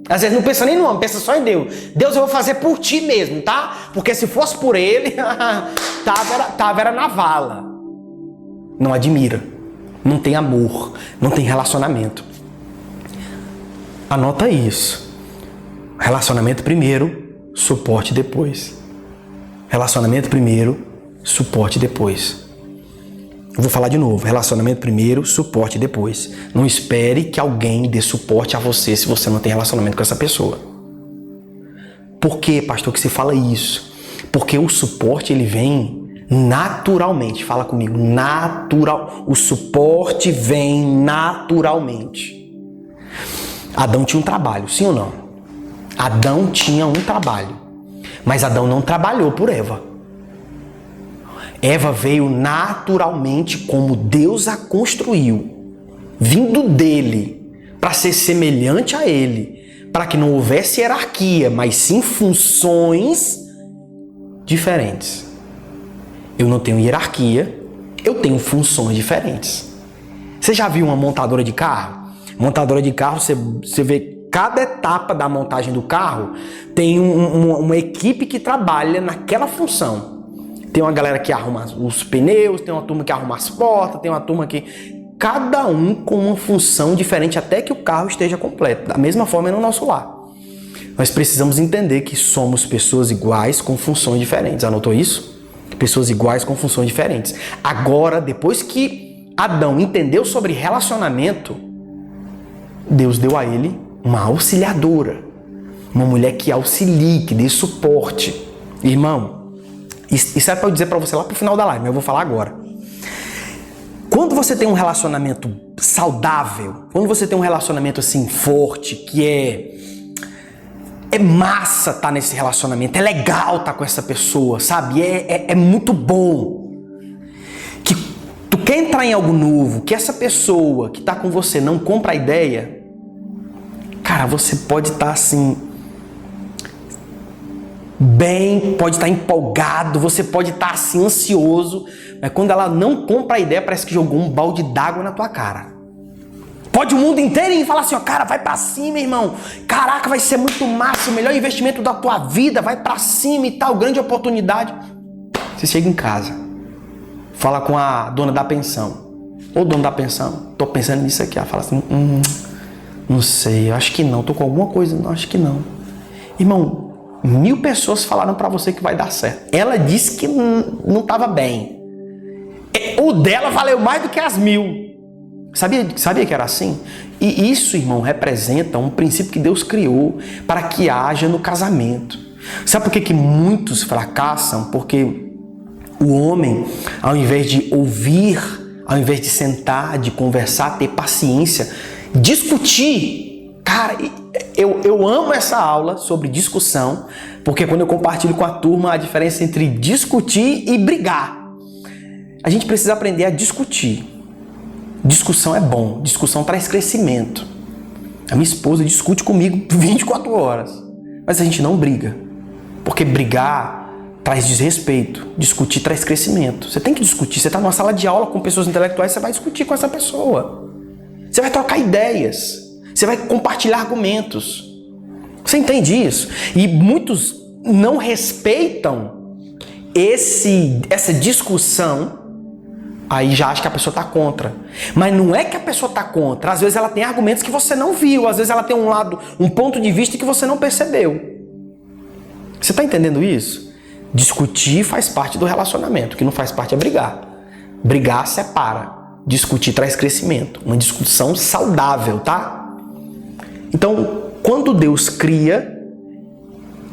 Às vezes não pensa nem no homem, pensa só em Deus. Deus, eu vou fazer por ti mesmo, tá? Porque se fosse por ele, tava na vala. Não admira, não tem amor, não tem relacionamento. Anota isso. Relacionamento primeiro, suporte depois. Relacionamento primeiro, suporte depois. Eu vou falar de novo. Relacionamento primeiro, suporte depois. Não espere que alguém dê suporte a você se você não tem relacionamento com essa pessoa. Por que, pastor, que você fala isso? Porque o suporte, ele vem naturalmente. Fala comigo. Natural. O suporte vem naturalmente. Adão tinha um trabalho, sim ou não? Adão tinha um trabalho. Mas Adão não trabalhou por Eva. Eva veio naturalmente como Deus a construiu, vindo dele, para ser semelhante a ele, para que não houvesse hierarquia, mas sim funções diferentes. Eu não tenho hierarquia, eu tenho funções diferentes. Você já viu uma montadora de carro? Montadora de carro, você vê cada etapa da montagem do carro, tem uma equipe que trabalha naquela função. Tem uma galera que arruma os pneus, tem uma turma que arruma as portas, tem uma turma que... Cada um com uma função diferente até que o carro esteja completo. Da mesma forma é no nosso lar. Nós precisamos entender que somos pessoas iguais com funções diferentes. Anotou isso? Pessoas iguais com funções diferentes. Agora, depois que Adão entendeu sobre relacionamento, Deus deu a ele uma auxiliadora. Uma mulher que auxilie, que dê suporte. Irmão, isso é para eu dizer para você lá pro final da live, mas eu vou falar agora. Quando você tem um relacionamento saudável, quando você tem um relacionamento assim forte, que é massa estar nesse relacionamento, é legal estar com essa pessoa, sabe? É muito bom. Que tu quer entrar em algo novo, que essa pessoa que está com você não compra a ideia, cara, você pode estar assim... bem, pode estar empolgado, você pode estar assim ansioso, mas quando ela não compra a ideia, parece que jogou um balde d'água na tua cara. Pode o mundo inteiro e falar assim, ó, cara, vai pra cima, irmão. Caraca, vai ser muito massa, o melhor investimento da tua vida, vai pra cima e tal, grande oportunidade. Você chega em casa, fala com a dona da pensão. Ô, dono da pensão, tô pensando nisso aqui. Ela fala assim, não sei, acho que não, tô com alguma coisa, não, acho que não. Irmão, 1000 pessoas falaram para você que vai dar certo. Ela disse que não estava bem. O dela valeu mais do que as 1000. Sabia que era assim? E isso, irmão, representa um princípio que Deus criou para que haja no casamento. Sabe por que muitos fracassam? Porque o homem, ao invés de ouvir, ao invés de sentar, de conversar, ter paciência, discutir. Cara, eu amo essa aula sobre discussão, porque quando eu compartilho com a turma a diferença entre discutir e brigar. A gente precisa aprender a discutir. Discussão é bom, discussão traz crescimento. A minha esposa discute comigo 24 horas, mas a gente não briga, porque brigar traz desrespeito, discutir traz crescimento. Você tem que discutir, você está numa sala de aula com pessoas intelectuais, você vai discutir com essa pessoa. Você vai trocar ideias, você vai compartilhar argumentos. Você entende isso? E muitos não respeitam essa discussão, aí já acha que a pessoa está contra. Mas não é que a pessoa está contra, às vezes ela tem argumentos que você não viu, às vezes ela tem um ponto de vista que você não percebeu. Você está entendendo isso? Discutir faz parte do relacionamento, o que não faz parte é brigar. Brigar separa, discutir traz crescimento, uma discussão saudável, tá? Então, quando Deus cria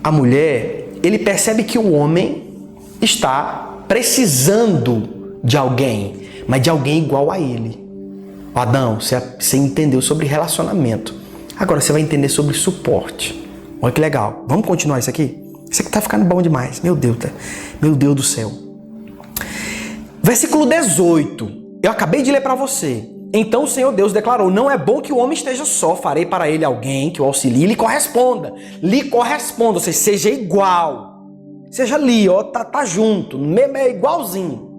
a mulher, ele percebe que o homem está precisando de alguém, mas de alguém igual a ele. Adão, você entendeu sobre relacionamento. Agora você vai entender sobre suporte. Olha que legal. Vamos continuar isso aqui? Isso aqui tá ficando bom demais. Meu Deus do céu. Versículo 18. Eu acabei de ler para você. Então o Senhor Deus declarou: não é bom que o homem esteja só, farei para ele alguém que o auxilie e lhe corresponda. Lhe corresponda, ou seja, seja igual. Seja ali, ó, tá junto, mesmo é igualzinho.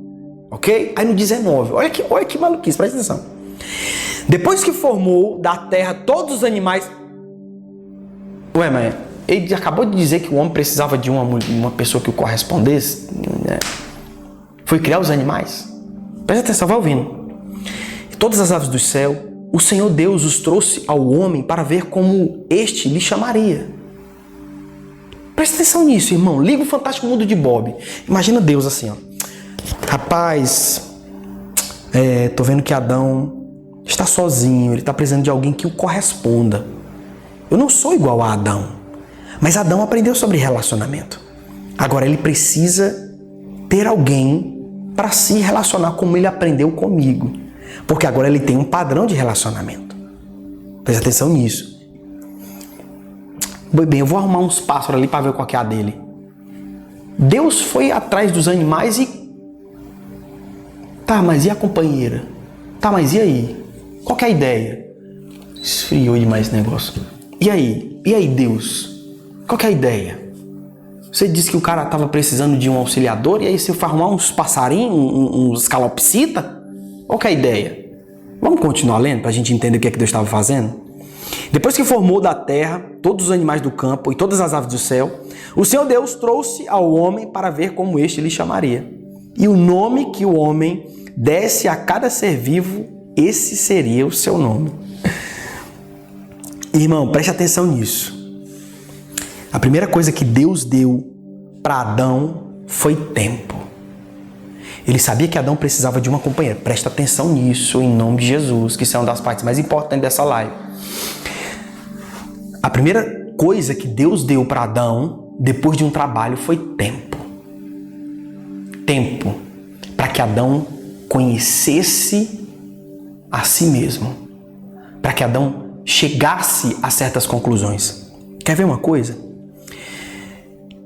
Ok? Aí no 19, olha que maluquice, presta atenção. Depois que formou da terra todos os animais... Ué, mas ele acabou de dizer que o homem precisava de uma pessoa que o correspondesse? Foi criar os animais? Presta atenção, vai ouvindo. Todas as aves do céu, o Senhor Deus os trouxe ao homem para ver como este lhe chamaria. Presta atenção nisso, irmão. Liga o Fantástico Mundo de Bob. Imagina Deus assim, ó. Rapaz, tô vendo que Adão está sozinho, ele está precisando de alguém que o corresponda. Eu não sou igual a Adão, mas Adão aprendeu sobre relacionamento. Agora ele precisa ter alguém para se relacionar como ele aprendeu comigo, porque agora ele tem um padrão de relacionamento. Presta atenção nisso. Bem, eu vou arrumar uns pássaros ali para ver qual que é a dele. Deus foi atrás dos animais e... Tá, mas e a companheira? Tá, mas e aí? Qual que é a ideia? Esfriou demais esse negócio. E aí? E aí, Deus? Qual que é a ideia? Você disse que o cara tava precisando de um auxiliador e aí você foi arrumar uns passarinhos, uns calopsita? Qual que é a ideia? Vamos continuar lendo para a gente entender o que é que Deus estava fazendo? Depois que formou da terra todos os animais do campo e todas as aves do céu, o Senhor Deus trouxe ao homem para ver como este lhe chamaria. E o nome que o homem desse a cada ser vivo, esse seria o seu nome. Irmão, preste atenção nisso. A primeira coisa que Deus deu para Adão foi tempo. Ele sabia que Adão precisava de uma companheira. Presta atenção nisso, em nome de Jesus, que isso é uma das partes mais importantes dessa live. A primeira coisa que Deus deu para Adão, depois de um trabalho, foi tempo. Tempo para que Adão conhecesse a si mesmo. Para que Adão chegasse a certas conclusões. Quer ver uma coisa?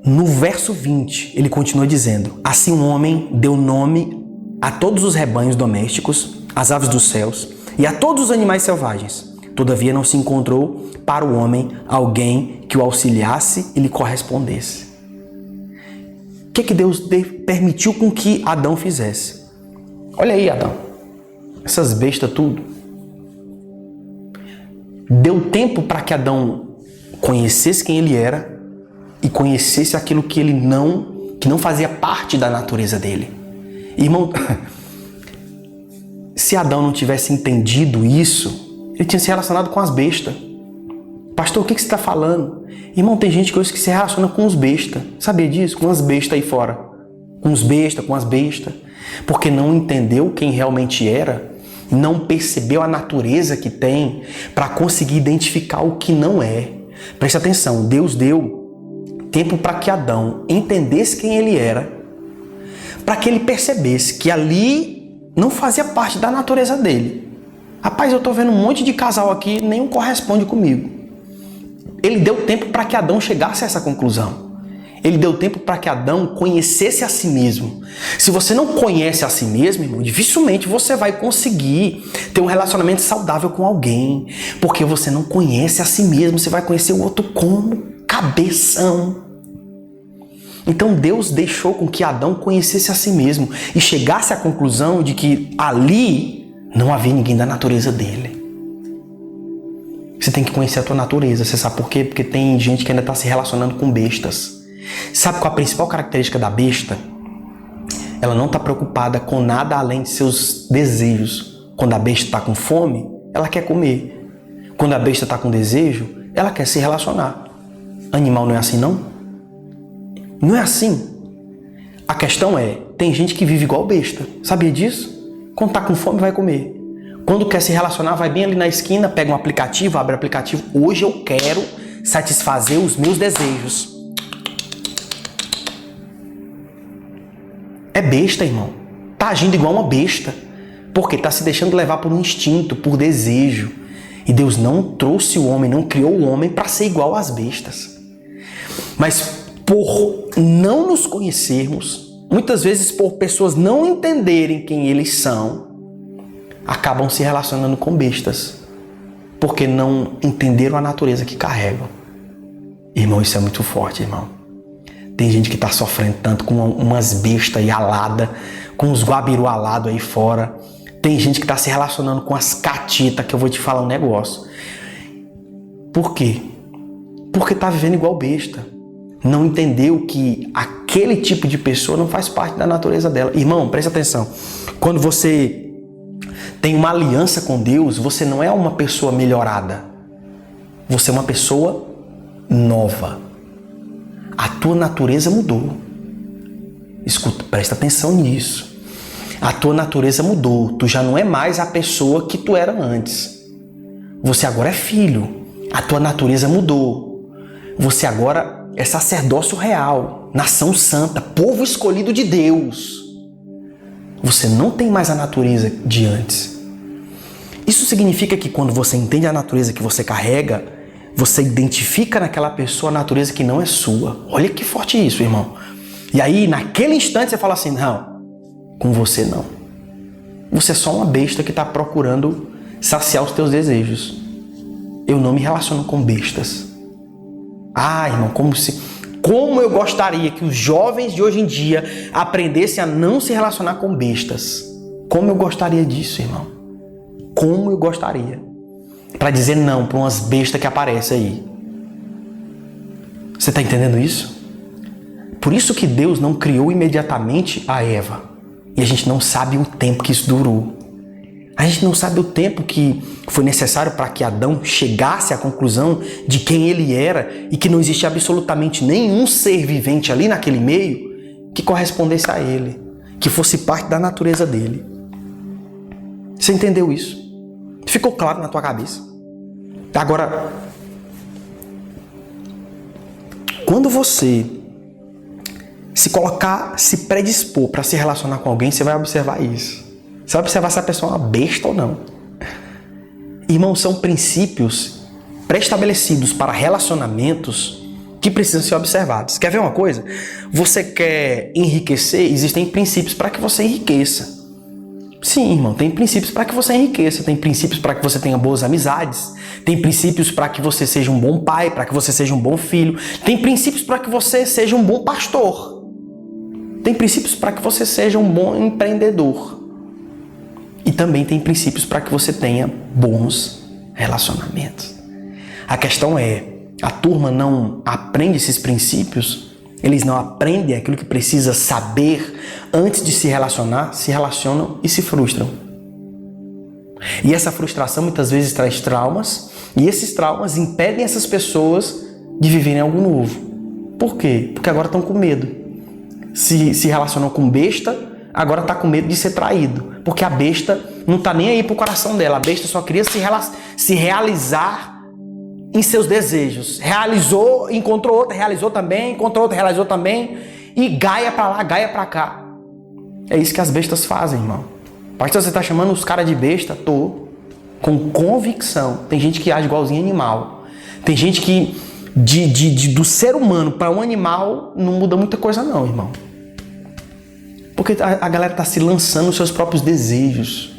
No verso 20, ele continua dizendo: assim um homem deu nome a todos os rebanhos domésticos, às aves dos céus e a todos os animais selvagens. Todavia não se encontrou para o homem alguém que o auxiliasse e lhe correspondesse. O que Deus permitiu com que Adão fizesse? Olha aí, Adão. Essas bestas tudo. Deu tempo para que Adão conhecesse quem ele era e conhecesse aquilo que não fazia parte da natureza dele. Irmão, se Adão não tivesse entendido isso, ele tinha se relacionado com as bestas. Pastor, o que você está falando? Irmão, tem gente que hoje que se relaciona com os bestas. Sabia disso? Com as bestas aí fora. Com os bestas, com as bestas. Porque não entendeu quem realmente era, não percebeu a natureza que tem para conseguir identificar o que não é. Preste atenção, Deus deu tempo para que Adão entendesse quem ele era, para que ele percebesse que ali não fazia parte da natureza dele. Rapaz, eu tô vendo um monte de casal aqui, nenhum corresponde comigo. Ele deu tempo para que Adão chegasse a essa conclusão. Ele deu tempo para que Adão conhecesse a si mesmo. Se você não conhece a si mesmo, irmão, dificilmente você vai conseguir ter um relacionamento saudável com alguém. Porque você não conhece a si mesmo, você vai conhecer o outro como cabeção. Então Deus deixou com que Adão conhecesse a si mesmo e chegasse à conclusão de que ali não havia ninguém da natureza dele. Você tem que conhecer a tua natureza. Você sabe por quê? Porque tem gente que ainda está se relacionando com bestas. Sabe qual a principal característica da besta? Ela não está preocupada com nada além de seus desejos. Quando a besta está com fome, ela quer comer. Quando a besta está com desejo, ela quer se relacionar. Animal não é assim, não? Não é assim. A questão é, tem gente que vive igual besta. Sabia disso? Quando está com fome, vai comer. Quando quer se relacionar, vai bem ali na esquina, pega um aplicativo, abre o aplicativo. Hoje eu quero satisfazer os meus desejos. É besta, irmão. Tá agindo igual uma besta. Porque tá se deixando levar por um instinto, por desejo. E Deus não trouxe o homem, não criou o homem para ser igual às bestas. Mas por não nos conhecermos, muitas vezes por pessoas não entenderem quem eles são, acabam se relacionando com bestas. Porque não entenderam a natureza que carregam. Irmão, isso é muito forte, irmão. Tem gente que está sofrendo tanto com umas bestas aí aladas, com uns guabiru alados aí fora. Tem gente que está se relacionando com as catitas, que eu vou te falar um negócio. Por quê? Porque está vivendo igual besta. Não entendeu que aquele tipo de pessoa não faz parte da natureza dela. Irmão, presta atenção. Quando você tem uma aliança com Deus, você não é uma pessoa melhorada. Você é uma pessoa nova. A tua natureza mudou. Escuta, presta atenção nisso. A tua natureza mudou. Tu já não é mais a pessoa que tu era antes. Você agora é filho. A tua natureza mudou. Você agora é sacerdócio real, nação santa, povo escolhido de Deus. Você não tem mais a natureza de antes. Isso significa que quando você entende a natureza que você carrega, você identifica naquela pessoa a natureza que não é sua. Olha que forte isso, irmão. E aí, naquele instante, você fala assim, não, com você não. Você é só uma besta que está procurando saciar os teus desejos. Eu não me relaciono com bestas. Ah, irmão, como eu gostaria que os jovens de hoje em dia aprendessem a não se relacionar com bestas. Como eu gostaria disso, irmão. Como eu gostaria. Para dizer não para umas bestas que aparecem aí. Você está entendendo isso? Por isso que Deus não criou imediatamente a Eva. E a gente não sabe o tempo que isso durou. A gente não sabe o tempo que foi necessário para que Adão chegasse à conclusão de quem ele era e que não existia absolutamente nenhum ser vivente ali naquele meio que correspondesse a ele, que fosse parte da natureza dele. Você entendeu isso? Ficou claro na tua cabeça? Agora, quando você se predispor para se relacionar com alguém, você vai observar isso. Você vai observar se a pessoa é uma besta ou não. Irmãos, são princípios pré-estabelecidos para relacionamentos que precisam ser observados. Quer ver uma coisa? Você quer enriquecer? Existem princípios para que você enriqueça. Sim, irmão, tem princípios para que você enriqueça, tem princípios para que você tenha boas amizades, tem princípios para que você seja um bom pai, para que você seja um bom filho, tem princípios para que você seja um bom pastor, tem princípios para que você seja um bom empreendedor e também tem princípios para que você tenha bons relacionamentos. A questão é, a turma não aprende esses princípios, eles não aprendem aquilo que precisa saber antes de se relacionar, se relacionam e se frustram. E essa frustração muitas vezes traz traumas, e esses traumas impedem essas pessoas de viverem algo novo. Por quê? Porque agora estão com medo. Se relacionam com besta, agora está com medo de ser traído. Porque a besta não está nem aí pro coração dela. A besta só queria se realizar em seus desejos. Realizou, encontrou outra, realizou também, encontrou outra, realizou também. E gaia pra lá, gaia pra cá. É isso que as bestas fazem, irmão. Pastor, você tá chamando os caras de besta? Tô. Com convicção. Tem gente que age igualzinho animal. Tem gente que do ser humano para um animal não muda muita coisa não, irmão. Porque a galera tá se lançando nos seus próprios desejos,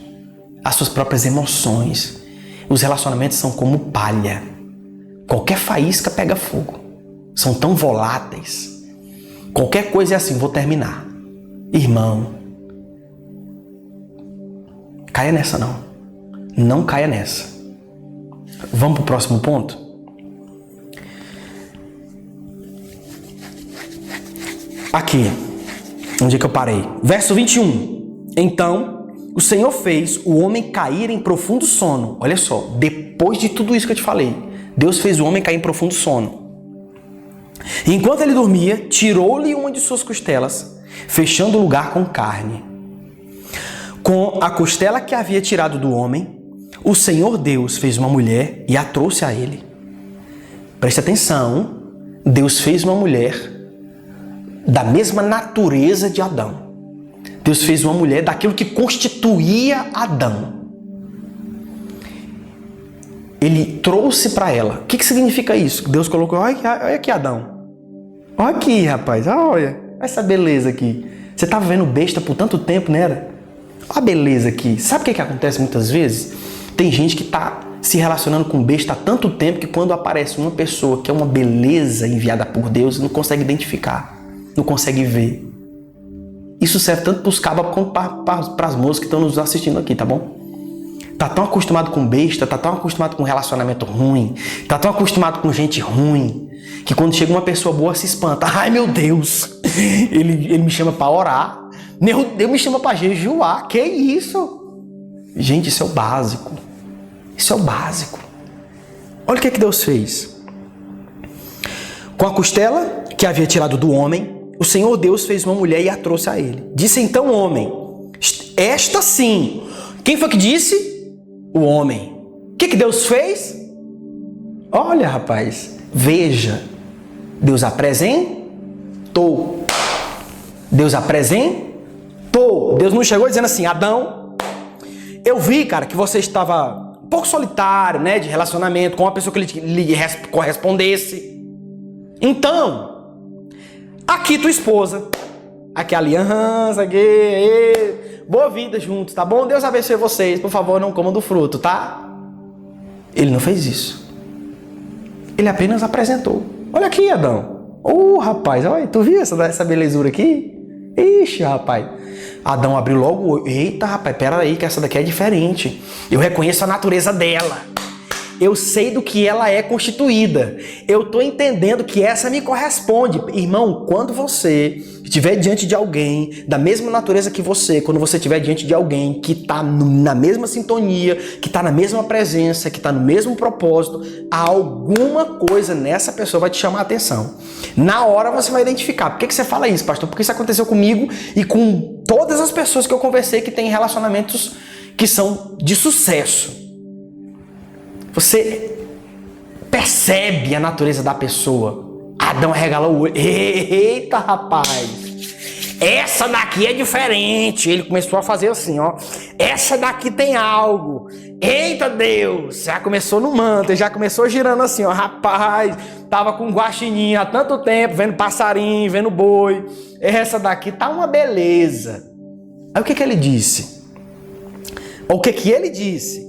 as suas próprias emoções. Os relacionamentos são como palha. Qualquer faísca pega fogo. São tão voláteis. Qualquer coisa é assim, vou terminar. Irmão, caia nessa não. Não caia nessa. Vamos pro próximo ponto? Aqui, onde é que eu parei? Verso 21. Então, o Senhor fez o homem cair em profundo sono. Olha só, depois de tudo isso que eu te falei, Deus fez o homem cair em profundo sono. E enquanto ele dormia, tirou-lhe uma de suas costelas, fechando o lugar com carne. Com a costela que havia tirado do homem, o Senhor Deus fez uma mulher e a trouxe a ele. Preste atenção, Deus fez uma mulher da mesma natureza de Adão. Deus fez uma mulher daquilo que constituía Adão. Ele trouxe para ela. O que significa isso? Deus colocou, olha aqui Adão. Olha aqui, rapaz, olha essa beleza aqui. Você estava vendo besta por tanto tempo, né? Olha a beleza aqui. Sabe o que acontece muitas vezes? Tem gente que está se relacionando com besta há tanto tempo que quando aparece uma pessoa que é uma beleza enviada por Deus, não consegue identificar, não consegue ver. Isso serve tanto para os cabas quanto para as moças que estão nos assistindo aqui, tá bom? Tá tão acostumado com besta, tá tão acostumado com relacionamento ruim, tá tão acostumado com gente ruim, que quando chega uma pessoa boa se espanta. Ai, meu Deus, ele me chama para orar, Deus me chama para jejuar, que isso? Gente, isso é o básico. Isso é o básico. Olha o que Deus fez. Com a costela que havia tirado do homem, o Senhor Deus fez uma mulher e a trouxe a ele. Disse então o homem, esta sim. Quem foi que disse? O homem. O que Deus fez? Olha, rapaz, veja. Deus apresentou. Deus apresentou. Deus não chegou dizendo assim, Adão, eu vi, cara, que você estava um pouco solitário, né, de relacionamento com uma pessoa que lhe correspondesse. Então, aqui tua esposa, aqui a aliança, aqui, boa vida juntos, tá bom? Deus abençoe vocês, por favor, não comam do fruto, tá? Ele não fez isso. Ele apenas apresentou. Olha aqui, Adão. Rapaz, olha, tu viu essa belezura aqui? Ixi, rapaz. Adão abriu logo o olho. Eita, rapaz, pera aí, que essa daqui é diferente. Eu reconheço a natureza dela. Eu sei do que ela é constituída. Eu estou entendendo que essa me corresponde. Irmão, quando você estiver diante de alguém da mesma natureza que você, quando você estiver diante de alguém que está na mesma sintonia, que está na mesma presença, que está no mesmo propósito, alguma coisa nessa pessoa vai te chamar a atenção. Na hora você vai identificar. Por que você fala isso, pastor? Porque isso aconteceu comigo e com todas as pessoas que eu conversei que têm relacionamentos que são de sucesso. Você percebe a natureza da pessoa. Adão arregalou o olho. Eita, rapaz. Essa daqui é diferente. Ele começou a fazer assim, ó. Essa daqui tem algo. Eita, Deus. Já começou no manto. Já começou girando assim, ó. Rapaz, tava com guaxininho há tanto tempo, vendo passarinho, vendo boi. Essa daqui tá uma beleza. Aí o que ele disse? O que ele disse?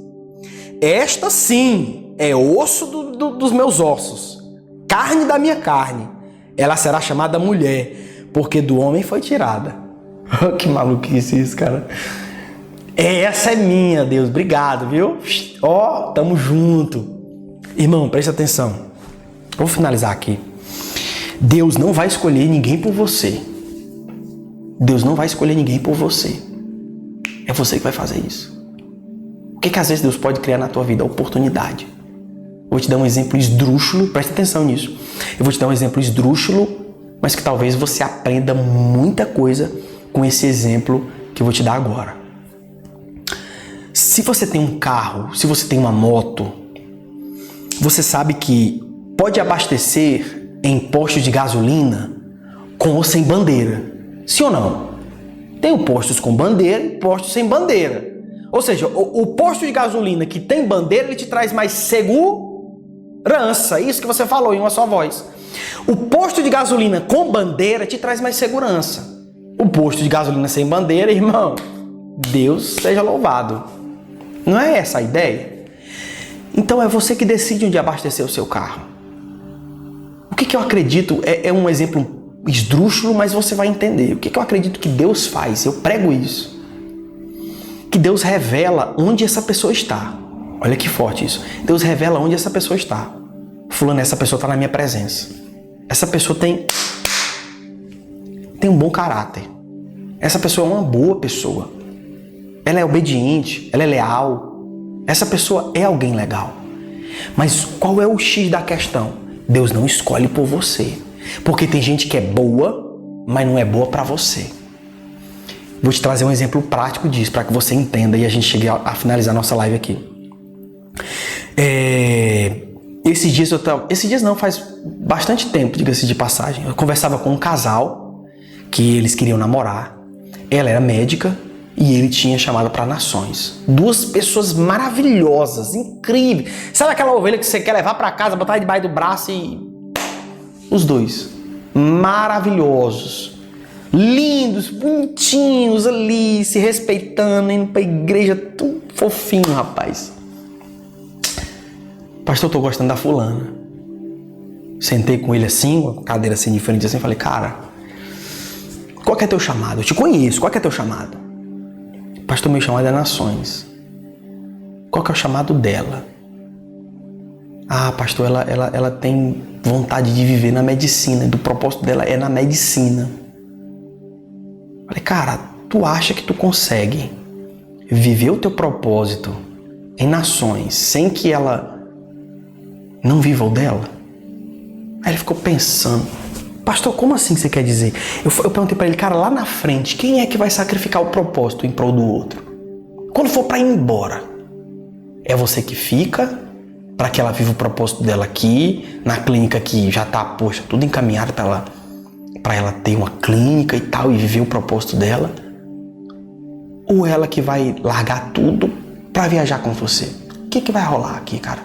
Esta sim é osso dos meus ossos, carne da minha carne. Ela será chamada mulher, porque do homem foi tirada. Que maluquice isso, cara. Essa é minha, Deus. Obrigado, viu? Tamo junto. Irmão, presta atenção. Vou finalizar aqui. Deus não vai escolher ninguém por você. Deus não vai escolher ninguém por você. É você que vai fazer isso. O que às vezes Deus pode criar na tua vida? Oportunidade. Vou te dar um exemplo esdrúxulo, presta atenção nisso. Eu vou te dar um exemplo esdrúxulo, mas que talvez você aprenda muita coisa com esse exemplo que eu vou te dar agora. Se você tem um carro, se você tem uma moto, Você sabe que pode abastecer em postos de gasolina com ou sem bandeira. Sim ou não? Tem postos com bandeira e postos sem bandeira. Ou seja, o posto de gasolina que tem bandeira, ele te traz mais segurança. Isso que você falou em uma só voz. O posto de gasolina com bandeira te traz mais segurança. O posto de gasolina sem bandeira, irmão, Deus seja louvado. Não é essa a ideia? Então é você que decide onde abastecer o seu carro. O que eu acredito é um exemplo esdrúxulo, mas você vai entender. O que eu acredito que Deus faz? Eu prego isso. Que Deus revela onde essa pessoa está. Olha que forte isso. Deus revela onde essa pessoa está. Fulano, essa pessoa está na minha presença. Essa pessoa tem um bom caráter. Essa pessoa é uma boa pessoa. Ela é obediente, ela é leal. Essa pessoa é alguém legal. Mas qual é o X da questão? Deus não escolhe por você. Porque tem gente que é boa, mas não é boa para você. Vou te trazer um exemplo prático disso, para que você entenda e a gente chegue a finalizar nossa live aqui. Esses dias não, faz bastante tempo, diga-se de passagem. Eu conversava com um casal que eles queriam namorar. Ela era médica e ele tinha chamado para nações. Duas pessoas maravilhosas, incríveis. Sabe aquela ovelha que você quer levar para casa, botar debaixo do braço e... Os dois, maravilhosos. Lindos, bonitinhos ali, se respeitando, indo pra igreja, tudo fofinho, rapaz. Pastor, eu tô gostando da fulana. Sentei com ele assim, uma cadeira assim, diferente assim, falei, cara, qual que é teu chamado? Eu te conheço, qual que é teu chamado? Pastor, meu chamado é nações. Qual que é o chamado dela? Ah, pastor, ela tem vontade de viver na medicina, do propósito dela é na medicina. Falei, cara, tu acha que tu consegue viver o teu propósito em nações sem que ela não viva o dela? Aí ele ficou pensando, pastor, como assim você quer dizer? Eu perguntei pra ele, cara, lá na frente, quem é que vai sacrificar o propósito em prol do outro? Quando for pra ir embora, é você que fica para que ela viva o propósito dela aqui, na clínica que já tá, poxa, tudo encaminhado para ela ter uma clínica e tal, e viver o propósito dela? Ou ela que vai largar tudo para viajar com você? O que vai rolar aqui, cara?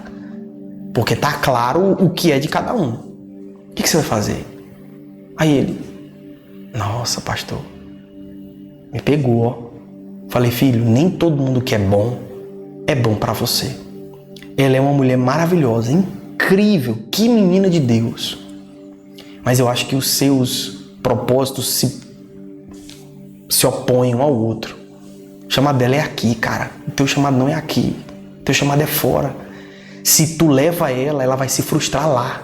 Porque tá claro o que é de cada um. O que você vai fazer? Aí ele, nossa, pastor, me pegou, ó. Falei, filho, nem todo mundo que é bom para você. Ela é uma mulher maravilhosa, incrível, que menina de Deus. Mas eu acho que os seus propósitos se opõem um ao outro. O chamado dela é aqui, cara. O teu chamado não é aqui. O teu chamado é fora. Se tu leva ela, ela vai se frustrar lá.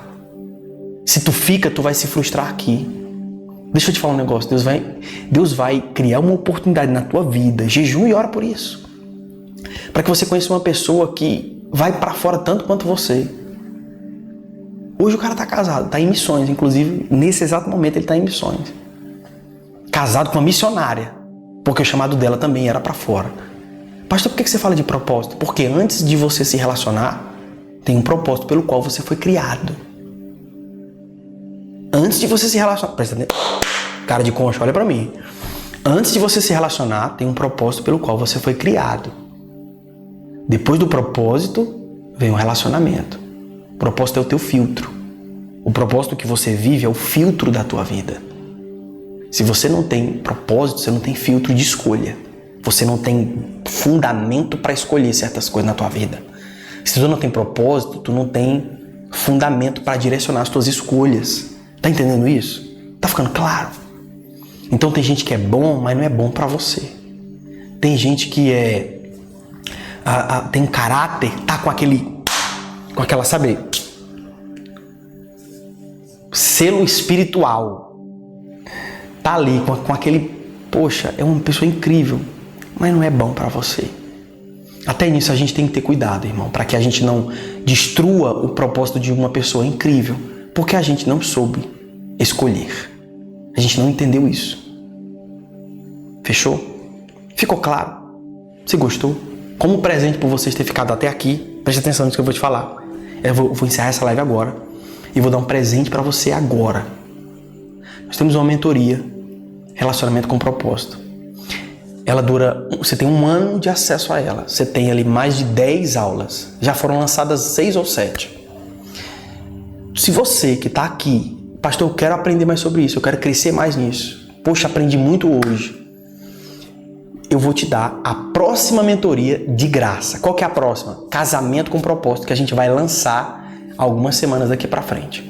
Se tu fica, tu vai se frustrar aqui. Deixa eu te falar um negócio. Deus vai criar uma oportunidade na tua vida. Jejum e ora por isso. Para que você conheça uma pessoa que vai para fora tanto quanto você. Hoje o cara tá casado, tá em missões. Inclusive, nesse exato momento ele tá em missões. Casado com uma missionária. Porque o chamado dela também era para fora. Pastor, por que você fala de propósito? Porque antes de você se relacionar, tem um propósito pelo qual você foi criado. Antes de você se relacionar... Presta atenção. Cara de concha, olha para mim. Antes de você se relacionar, tem um propósito pelo qual você foi criado. Depois do propósito, vem um relacionamento. O propósito é o teu filtro. O propósito que você vive é o filtro da tua vida. Se você não tem propósito, você não tem filtro de escolha. Você não tem fundamento para escolher certas coisas na tua vida. Se tu não tem propósito, tu não tem fundamento para direcionar as tuas escolhas. Tá entendendo isso? Tá ficando claro? Então tem gente que é bom, mas não é bom para você. Tem gente que tem caráter, tá com aquela, sabe, selo espiritual, tá ali com aquele, poxa, é uma pessoa incrível, mas não é bom para você. Até nisso a gente tem que ter cuidado, irmão, para que a gente não destrua o propósito de uma pessoa incrível, porque a gente não soube escolher, a gente não entendeu isso. Fechou? Ficou claro? Você gostou? Como presente por vocês ter ficado até aqui, preste atenção nisso que eu vou te falar. Eu vou encerrar essa live agora e vou dar um presente para você agora. Nós temos uma mentoria, Relacionamento com Propósito. Ela dura, você tem 1 ano de acesso a ela. Você tem ali mais de 10 aulas. Já foram lançadas 6 ou 7. Se você que está aqui, pastor, eu quero aprender mais sobre isso, eu quero crescer mais nisso. Poxa, aprendi muito hoje. Eu vou te dar a próxima mentoria de graça. Qual que é a próxima? Casamento com Propósito, que a gente vai lançar algumas semanas daqui para frente.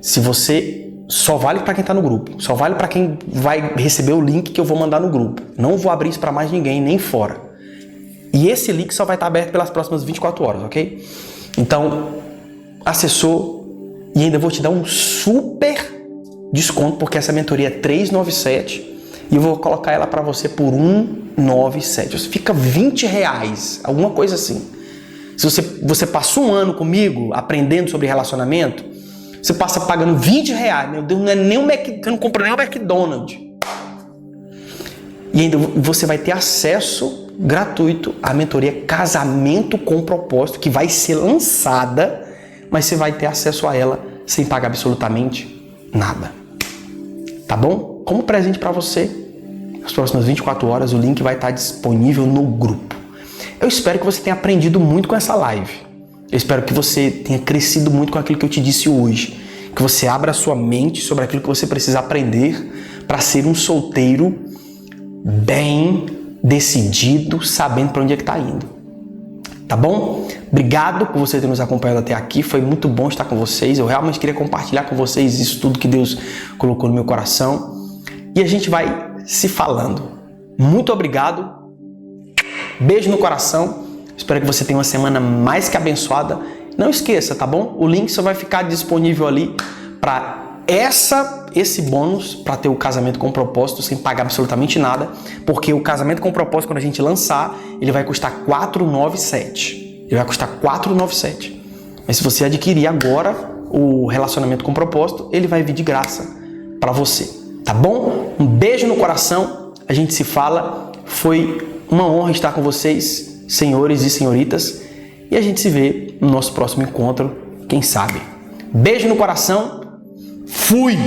Se você... Só vale para quem está no grupo. Só vale para quem vai receber o link que eu vou mandar no grupo. Não vou abrir isso para mais ninguém, nem fora. E esse link só vai estar aberto pelas próximas 24 horas, ok? Então, acessou e ainda vou te dar um super desconto, porque essa mentoria é 397 e eu vou colocar ela para você por 197. Fica R$20, alguma coisa assim. Se você passou 1 ano comigo aprendendo sobre relacionamento, você passa pagando R$20. Meu Deus, não é nem eu não compro nem o McDonald's. E ainda você vai ter acesso gratuito à mentoria Casamento com Propósito, que vai ser lançada, mas você vai ter acesso a ela sem pagar absolutamente nada. Tá bom? Como presente para você, nas próximas 24 horas o link vai estar disponível no grupo. Eu espero que você tenha aprendido muito com essa live. Eu espero que você tenha crescido muito com aquilo que eu te disse hoje. Que você abra a sua mente sobre aquilo que você precisa aprender para ser um solteiro bem decidido, sabendo para onde é que está indo. Tá bom? Obrigado por você ter nos acompanhado até aqui. Foi muito bom estar com vocês. Eu realmente queria compartilhar com vocês isso tudo que Deus colocou no meu coração. E a gente vai se falando. Muito obrigado. Beijo no coração. Espero que você tenha uma semana mais que abençoada. Não esqueça, tá bom? O link só vai ficar disponível ali para esse bônus, para ter o Casamento com Propósito sem pagar absolutamente nada, porque o Casamento com Propósito, quando a gente lançar, ele vai custar R$497. Ele vai custar R$497. Mas se você adquirir agora o Relacionamento com Propósito, ele vai vir de graça para você, tá bom? Um beijo no coração. A gente se fala. Foi uma honra estar com vocês, senhores e senhoritas, e a gente se vê no nosso próximo encontro, quem sabe. Beijo no coração, fui!